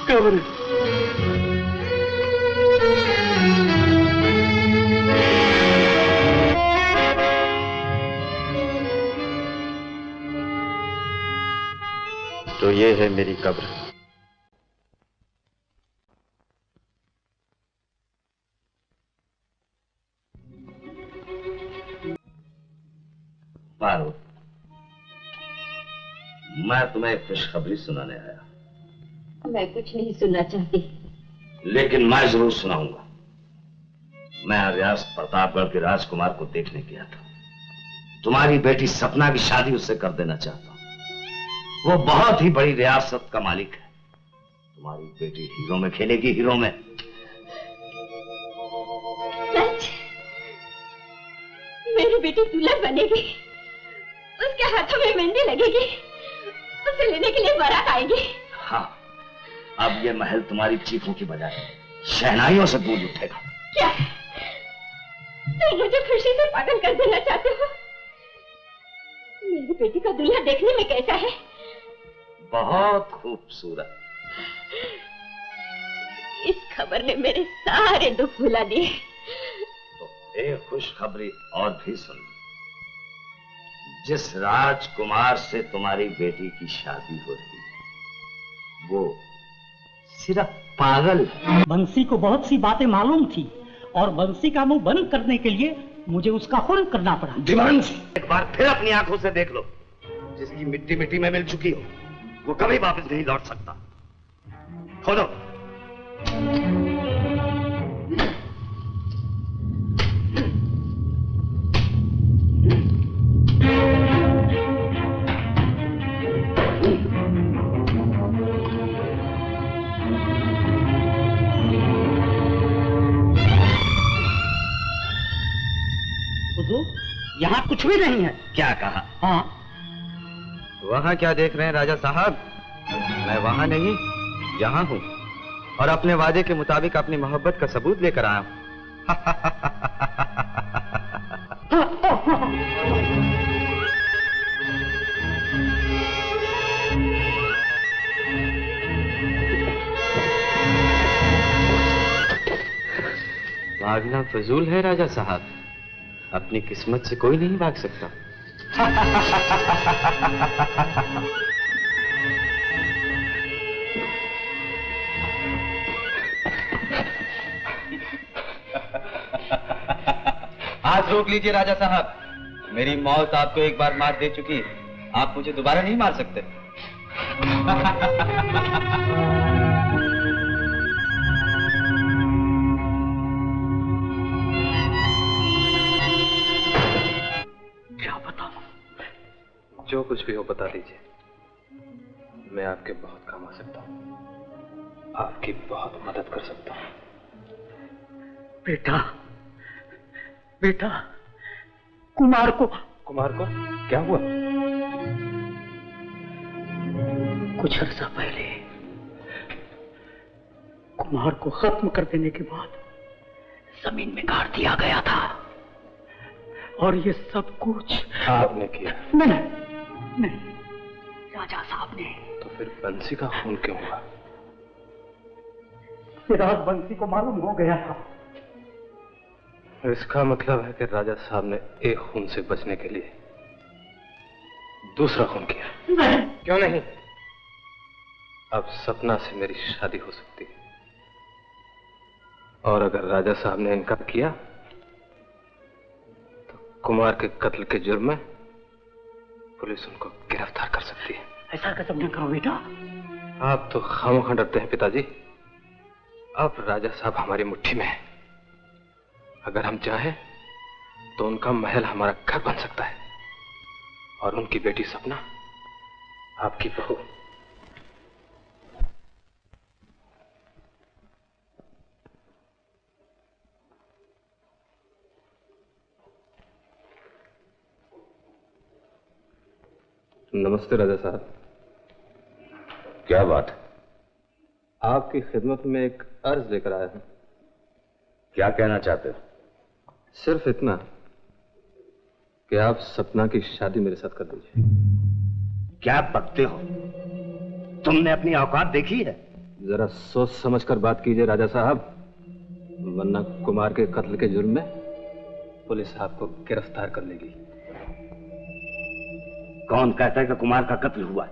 Speaker 2: कब्र।
Speaker 11: तो ये है मेरी कब्र।
Speaker 3: पारो, मैं तुम्हें एक खुशखबरी सुनाने आया।
Speaker 6: मैं कुछ नहीं सुनना चाहती।
Speaker 3: लेकिन मैं जरूर सुनाऊंगा। मैं रियासत प्रतापगढ़ के राजकुमार को देखने गया था। तुम्हारी बेटी सपना की शादी उससे कर देना चाहता हूं। वो बहुत ही बड़ी रियासत का मालिक है। तुम्हारी बेटी हीरो में खेलेगी, हीरो में।
Speaker 6: सच? मेरी बेटी दुल्हन बनेगी, उसके हाथों में मेहंदी लगेगी, उसे लेने के लिए बारात आएगी।
Speaker 3: हाँ, अब ये महल तुम्हारी चीखों की बजाय शहनाइयों से गूंज उठेगा।
Speaker 6: क्या तुम मुझे खुशी से पागल कर देना चाहते हो? मेरी बेटी का दूल्हा देखने में कैसा है?
Speaker 3: बहुत खूबसूरत।
Speaker 6: इस खबर ने मेरे सारे दुख भुला दिए।
Speaker 3: तो एक खुशखबरी और भी सुन। जिस राजकुमार से तुम्हारी बेटी की शादी हो रही है वो सिर्फ पागल है।
Speaker 14: बंसी को बहुत सी बातें मालूम थी और बंसी का मुंह बंद करने के लिए मुझे उसका खून करना पड़ा।
Speaker 3: दिवांश, एक बार फिर अपनी आंखों से देख लो। जिसकी मिट्टी मिट्टी में मिल चुकी हो वो कभी वापस नहीं लौट सकता। खोदो।
Speaker 14: यहाँ कुछ भी नहीं है।
Speaker 3: क्या कहा?
Speaker 14: हाँ।
Speaker 15: वहाँ क्या देख रहे हैं राजा साहब? मैं वहाँ नहीं, यहाँ हूँ और अपने वादे के मुताबिक अपनी मोहब्बत का सबूत लेकर आया हूँ। भागना फजूल है राजा साहब। अपनी किस्मत से कोई नहीं भाग सकता। हाथ रोक लीजिए राजा साहब। मेरी मौत आपको एक बार मार दे चुकी, आप मुझे दोबारा नहीं मार सकते।
Speaker 14: क्या बताऊं?
Speaker 9: जो कुछ भी हो बता दीजिए। मैं आपके बहुत काम आ सकता हूँ, आपकी बहुत मदद कर सकता हूँ।
Speaker 14: बेटा, बेटा, कुमार को
Speaker 9: क्या हुआ?
Speaker 14: कुछ अर्सा पहले कुमार को खत्म कर देने के बाद जमीन में गाड़ दिया गया था और ये सब कुछ
Speaker 9: आपने किया?
Speaker 14: नहीं, राजा साहब ने।
Speaker 9: तो फिर बंसी का खून क्यों हुआ?
Speaker 14: ये रात बंसी को मालूम हो गया था।
Speaker 9: इसका मतलब है कि राजा साहब ने एक खून से बचने के लिए दूसरा खून किया।
Speaker 14: नहीं।
Speaker 9: क्यों नहीं? अब सपना से मेरी शादी हो सकती है और अगर राजा साहब ने इनकार किया तो कुमार के कत्ल के जुर्म में पुलिस उनको गिरफ्तार कर सकती है।
Speaker 14: ऐसा कसम न करो बेटा।
Speaker 9: आप तो खामोखा डरते हैं पिताजी। अब राजा साहब हमारी मुट्ठी में है। अगर हम चाहें तो उनका महल हमारा घर बन सकता है और उनकी बेटी सपना आपकी बहू। नमस्ते राजा साहब।
Speaker 3: क्या बात है?
Speaker 9: आपकी खिदमत में एक अर्ज लेकर आया हूं।
Speaker 3: क्या कहना चाहते हो?
Speaker 9: सिर्फ इतना कि आप सपना की शादी मेरे साथ कर दीजिए।
Speaker 3: क्या बकते हो? तुमने अपनी औकात देखी है?
Speaker 9: जरा सोच समझकर बात कीजिए राजा साहब, वरना कुमार के कत्ल के जुर्म में पुलिस आपको गिरफ्तार कर लेगी।
Speaker 3: कौन कहता है कि कुमार का कत्ल हुआ?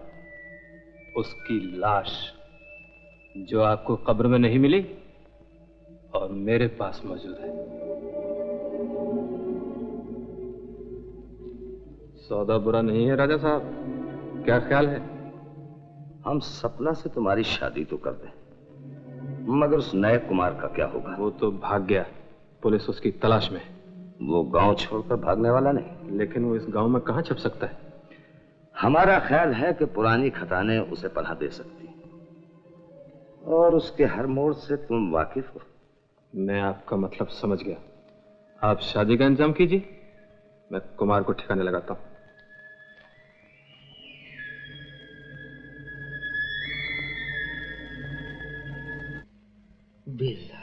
Speaker 9: उसकी लाश जो आपको कब्र में नहीं मिली और मेरे पास मौजूद है। सौदा बुरा नहीं है राजा साहब, क्या ख्याल है?
Speaker 3: हम सपना से तुम्हारी शादी तो कर दें, मगर उस नए कुमार का क्या होगा?
Speaker 9: वो तो भाग गया, पुलिस उसकी तलाश में।
Speaker 3: वो गांव छोड़कर भागने वाला नहीं।
Speaker 9: लेकिन वो इस गांव में कहां छुप सकता है?
Speaker 3: हमारा ख्याल है कि पुरानी खतानें उसे पनाह दे सकती, और उसके हर मोड़ से तुम वाकिफ हो।
Speaker 9: मैं आपका मतलब समझ गया। आप शादी का इंतजाम कीजिए, मैं कुमार को ठिकाने लगाता हूं।
Speaker 3: बिल्ला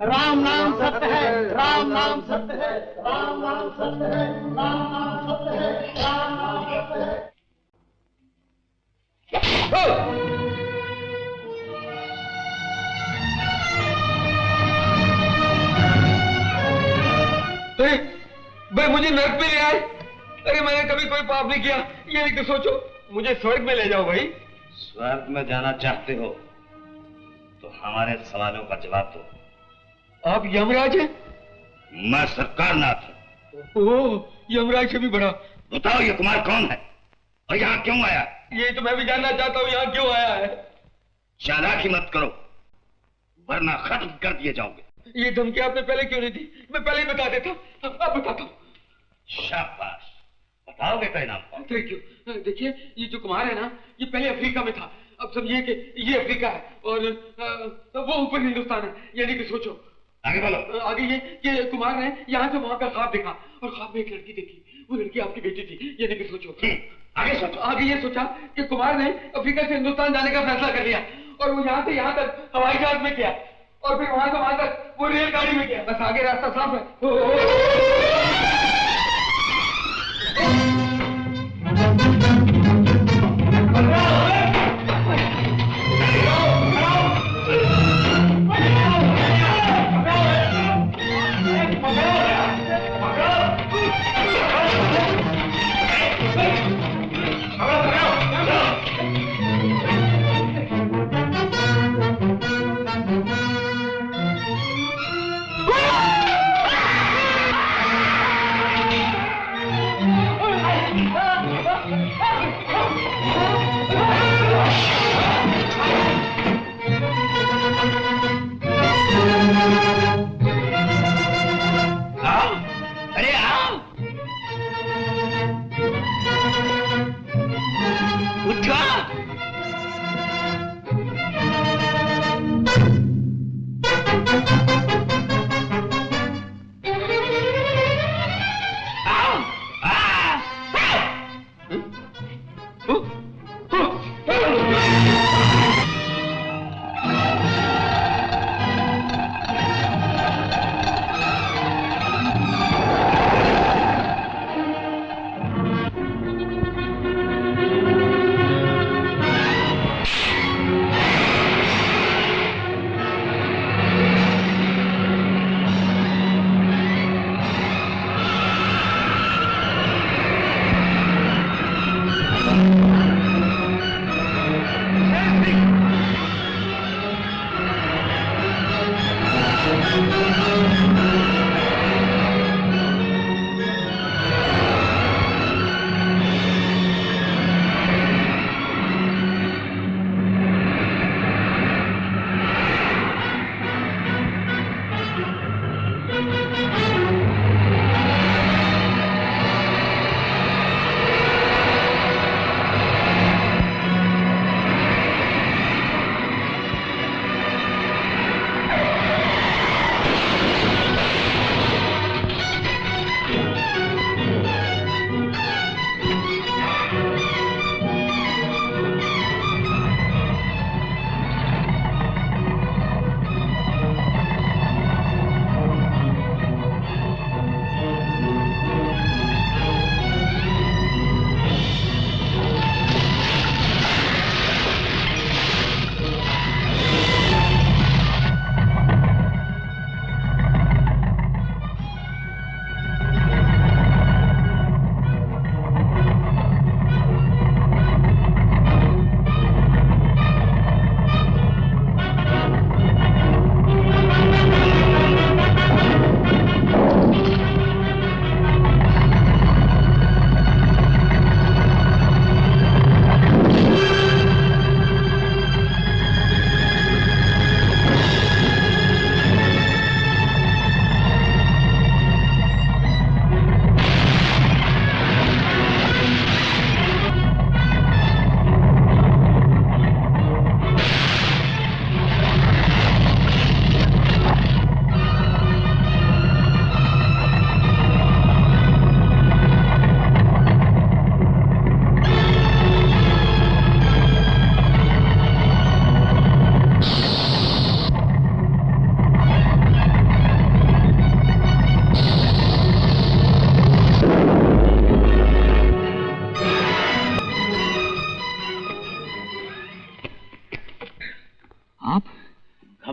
Speaker 2: राम नाम सत्य है, राम नाम सत्य है, राम नाम सत्य है, राम नाम सत्य है, राम नाम सत्य है।
Speaker 1: भाई मुझे नर्क पे ले आए। अरे मैंने कभी कोई पाप नहीं किया, ये नहीं तो सोचो मुझे स्वर्ग में ले जाओ भाई।
Speaker 3: स्वर्ग में जाना चाहते हो तो हमारे सवालों का जवाब दो।
Speaker 1: आप यमराज हैं?
Speaker 3: मैं सरकार नाथ हूं।
Speaker 1: ओह, यमराज से भी बड़ा।
Speaker 3: बताओ ये कुमार कौन है और यहाँ क्यों आया?
Speaker 1: ये तो मैं भी जानना चाहता हूँ, यहाँ क्यों आया है।
Speaker 3: चालाकी मत करो वरना खत्म कर दिए जाओगे।
Speaker 1: ये धमकी आपने पहले क्यों नहीं दी? मैं पहले ही बता देता। अब बताता हूँ।
Speaker 3: शाबाश, बताओगे तो इनाम।
Speaker 1: Thank you. देखिए ये जो कुमार है ना, ये पहले अफ्रीका में था। अब समझिए कि ये अफ्रीका है और वो ऊपर हिंदुस्तान है। यानी कि सोचो।
Speaker 3: आगे बोलो।
Speaker 1: आगे ये कि कुमार ने यहाँ से वहां का ख्वाब देखा और ख्वाब में एक लड़की देखी। वो लड़की आपकी बेटी थी। यानी कि सोचो।
Speaker 3: आगे सोचो।
Speaker 1: आगे ये सोचा कि कुमार ने अफ्रीका से हिंदुस्तान जाने का फैसला कर लिया और वो यहाँ से यहाँ तक हवाई जहाज में किया और फिर वहां से वहां तक वो रेलगाड़ी में गया। बस आगे रास्ता साफ है।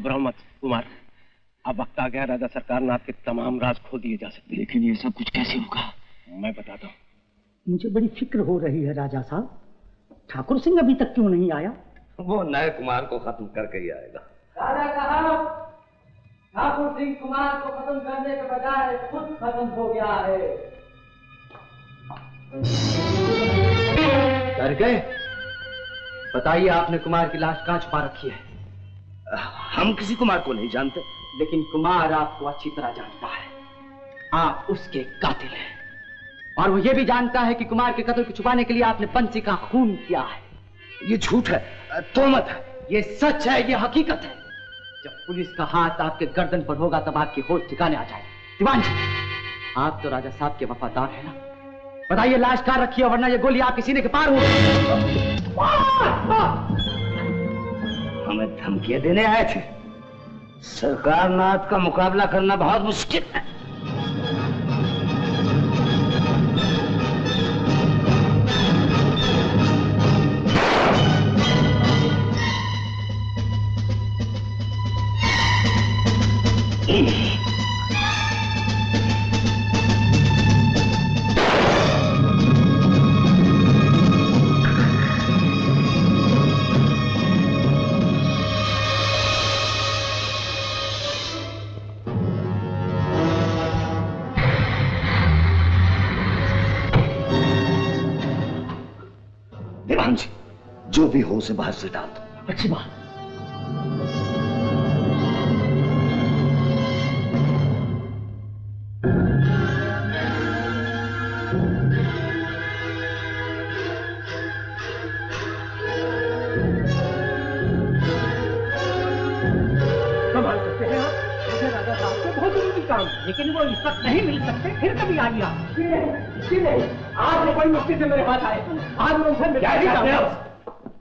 Speaker 17: घबराओ मत कुमार, अब वक्त आ गया राजा सरकार नाथ के तमाम राज खो दिए जा सकते।
Speaker 15: लेकिन ये सब कुछ कैसे होगा?
Speaker 17: मैं बताता हूँ।
Speaker 14: मुझे बड़ी फिक्र हो रही है राजा साहब, ठाकुर सिंह अभी तक क्यों नहीं आया?
Speaker 3: वो नए कुमार को खत्म करके ही आएगा।
Speaker 5: राजा साहब, ठाकुर सिंह कुमार को खत्म करने के बजाय खुद खत्म हो गया है।
Speaker 15: डर गए? बताइए, आपने कुमार की लाश कहाँ छुपा रखी है?
Speaker 3: हम किसी कुमार को नहीं जानते।
Speaker 15: लेकिन कुमार आपको अच्छी तरह जानता है। आप उसके कातिल हैं, और वो ये भी जानता है कि कुमार के कत्ल को छुपाने के लिए आपने बंसी का खून किया है।
Speaker 3: ये झूठ है, तोहमत है।
Speaker 15: ये सच है, ये हकीकत है। जब पुलिस का हाथ आपके गर्दन पर होगा तब आपकी होश ठिकाने आ जाए। दीवान जी, आप तो राजा साहब के वफादार हैं ना? बताइए लाश कहाँ रखी है, वरना ये गोली आपके सीने के पार होगी।
Speaker 3: हमें धमकियां देने आए थे? सरकार नाथ का मुकाबला करना बहुत मुश्किल है। देवान जी, जो भी हो उसे बाहर से डाल दो।
Speaker 14: अच्छी बात।
Speaker 5: कमाल करते हैं आप, मुझे राजा साहब से बहुत जरूरी काम, लेकिन वो इस वक्त नहीं मिल सकते, फिर कभी आइए आप। आपने बड़ी मुश्किल से मेरे पास आए, आज मैं उनसे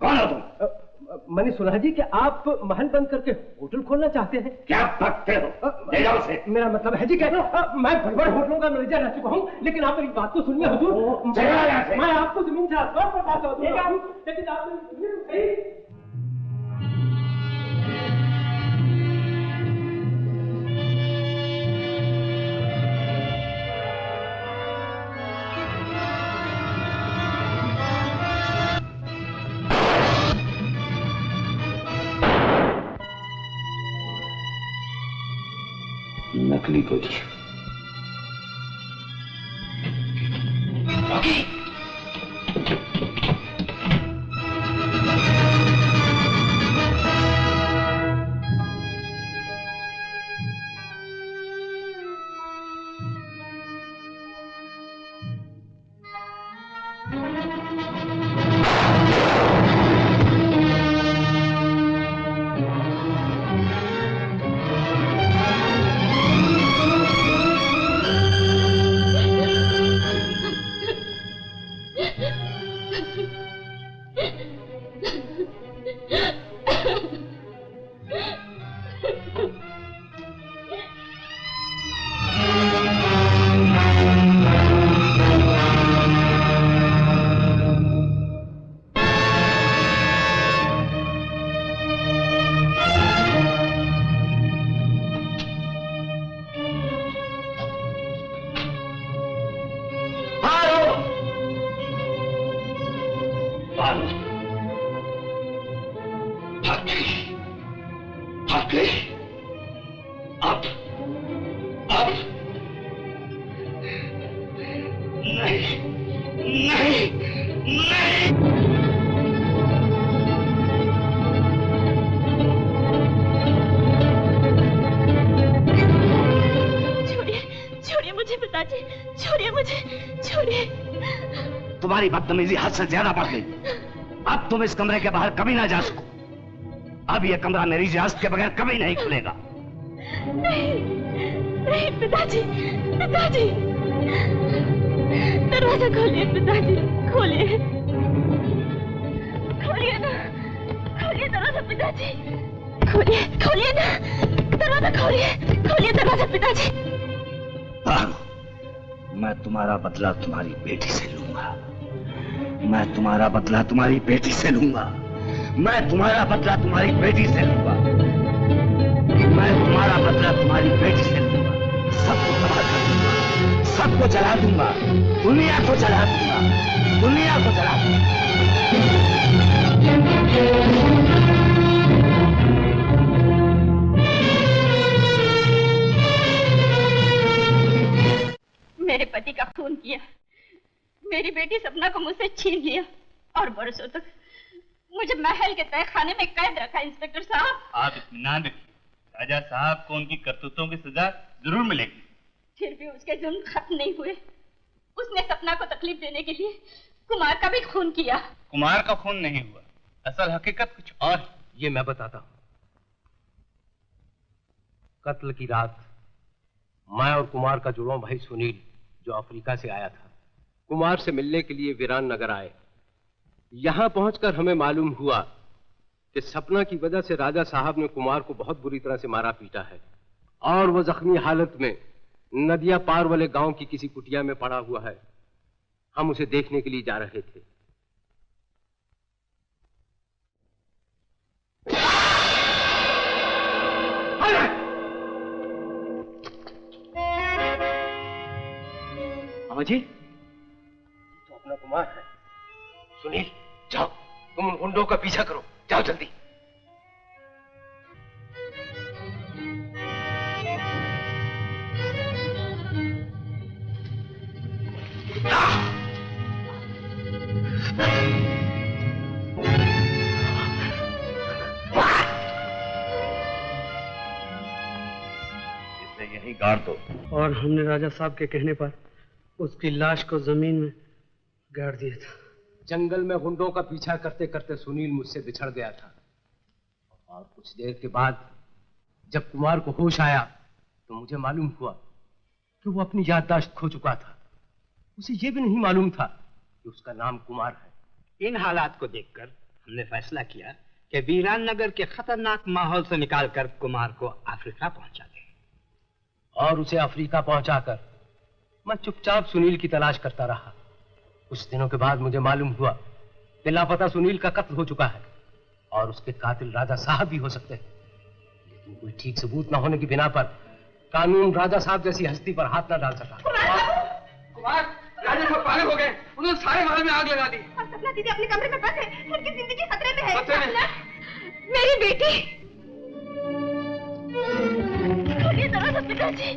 Speaker 3: कौन हो तुम?
Speaker 5: मैंने सुना जी कि आप महल बंद करके होटल खोलना चाहते हैं।
Speaker 3: क्या बकते हो? ले जाओ उसे।
Speaker 5: मेरा मतलब है जी कि मैं बड़े होटलों का मैनेजर रह चुका हूँ, लेकिन आप मेरी बात तो सुनिए हुजूर। मैं आपको जमीन से आसमान पर बात दूंगा, लेकिन आप मेरी सुनिए तो सही।
Speaker 3: नकली गोली। तुम्हारी बदतमीजी हद से ज्यादा बढ़ गई। अब तुम इस कमरे के बाहर कभी ना जा सको। अब यह कमरा मेरी इजाजत के बगैर कभी नहीं खुलेगा।
Speaker 10: नहीं, नहीं पिताजी, पिताजी, दरवाजा खोलिए पिताजी, खोलिए, खोलिए ना, खोलिए दरवाजा पिताजी, खोलिए, खोलिए ना, दरवाजा खोलिए, खोलिए दरवाजा पिताजी।
Speaker 3: मैं तुम्हारा बदला तुम्हारी बेटी से लूंगा। मैं तुम्हारा बदला तुम्हारी बेटी से लूंगा। मैं तुम्हारा बदला तुम्हारी बेटी से लूंगा। मैं तुम्हारा बदला तुम्हारी बेटी से लूंगा, सबको तबाह कर दूंगा, सबको जला दूंगा, दुनिया को जला दूंगा, दुनिया को जला दूंगा।
Speaker 6: मेरे पति का खून किया, मेरी बेटी सपना को मुझसे छीन लिया और बरसों तक मुझे महल के तहखाने में कैद रखा। इंस्पेक्टर साहब,
Speaker 18: आप इत्मीनान रखिए, राजा साहब को उनकी करतूतों की सजा जरूर मिलेगी।
Speaker 6: फिर भी उसके जुर्म खत्म नहीं हुए। उसने सपना को तकलीफ देने के लिए कुमार का भी खून किया।
Speaker 18: कुमार का खून नहीं हुआ, असल हकीकत कुछ और।
Speaker 17: ये मैं बताता हूं। कत्ल की रात मैं और कुमार का जुड़वा भाई सुनील, जो अफ्रीका से आया था, कुमार से मिलने के लिए वीरान नगर आए। यहां पहुंचकर हमें मालूम हुआ कि सपना की वजह से राजा साहब ने कुमार को बहुत बुरी तरह से मारा पीटा है और वो जख्मी हालत में नदिया पार वाले गांव की किसी कुटिया में पड़ा हुआ है। हम उसे देखने के लिए जा रहे थे।
Speaker 3: मामा जी,
Speaker 17: तो अपना कुमार है। सुनील, जाओ, तुम उन गुंडों का पीछा करो, जाओ जल्दी।
Speaker 18: इसे यही गाड़ दो।
Speaker 2: और हमने राजा साहब के कहने पर उसकी लाश को जमीन में गाड़ दिया था।
Speaker 17: जंगल में गुंडों का पीछा करते करते सुनील मुझसे बिछड़ गया था और कुछ देर के बाद जब कुमार को होश आया तो मुझे मालूम हुआ कि वो अपनी याददाश्त खो चुका था। उसे ये भी नहीं मालूम था कि उसका नाम कुमार है।
Speaker 12: इन हालात को देखकर हमने फैसला किया कि वीरान नगर के खतरनाक माहौल से निकालकर कुमार को अफ्रीका पहुंचा दें।
Speaker 17: और उसे अफ्रीका पहुंचाकर मैं चुपचाप सुनील की तलाश करता रहा। कुछ दिनों के बाद मुझे मालूम हुआ कि लापता सुनील का कत्ल हो चुका है और उसके कातिल राजा साहब भी हो सकते हैं, लेकिन कोई ठीक सबूत न होने की बिना पर कानून राजा साहब जैसी हस्ती पर हाथ न डाल सका।
Speaker 1: कुमार, राजा साहब पागल हो गए, उन्होंने सारे महल में आग लगा दी।
Speaker 6: और सपना दीदी अपने कमरे में बंद है, उनकी जिंदगी खतरे में है।
Speaker 1: खतरे में?
Speaker 6: मेरी बेटी। सुनिए जरा सा पिताजी।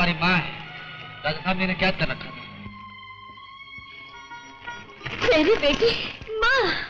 Speaker 15: तुम्हारी माँ है। राजा साहब ने इन्हें कैद कर रखा था।
Speaker 10: मेरी बेटी माँ।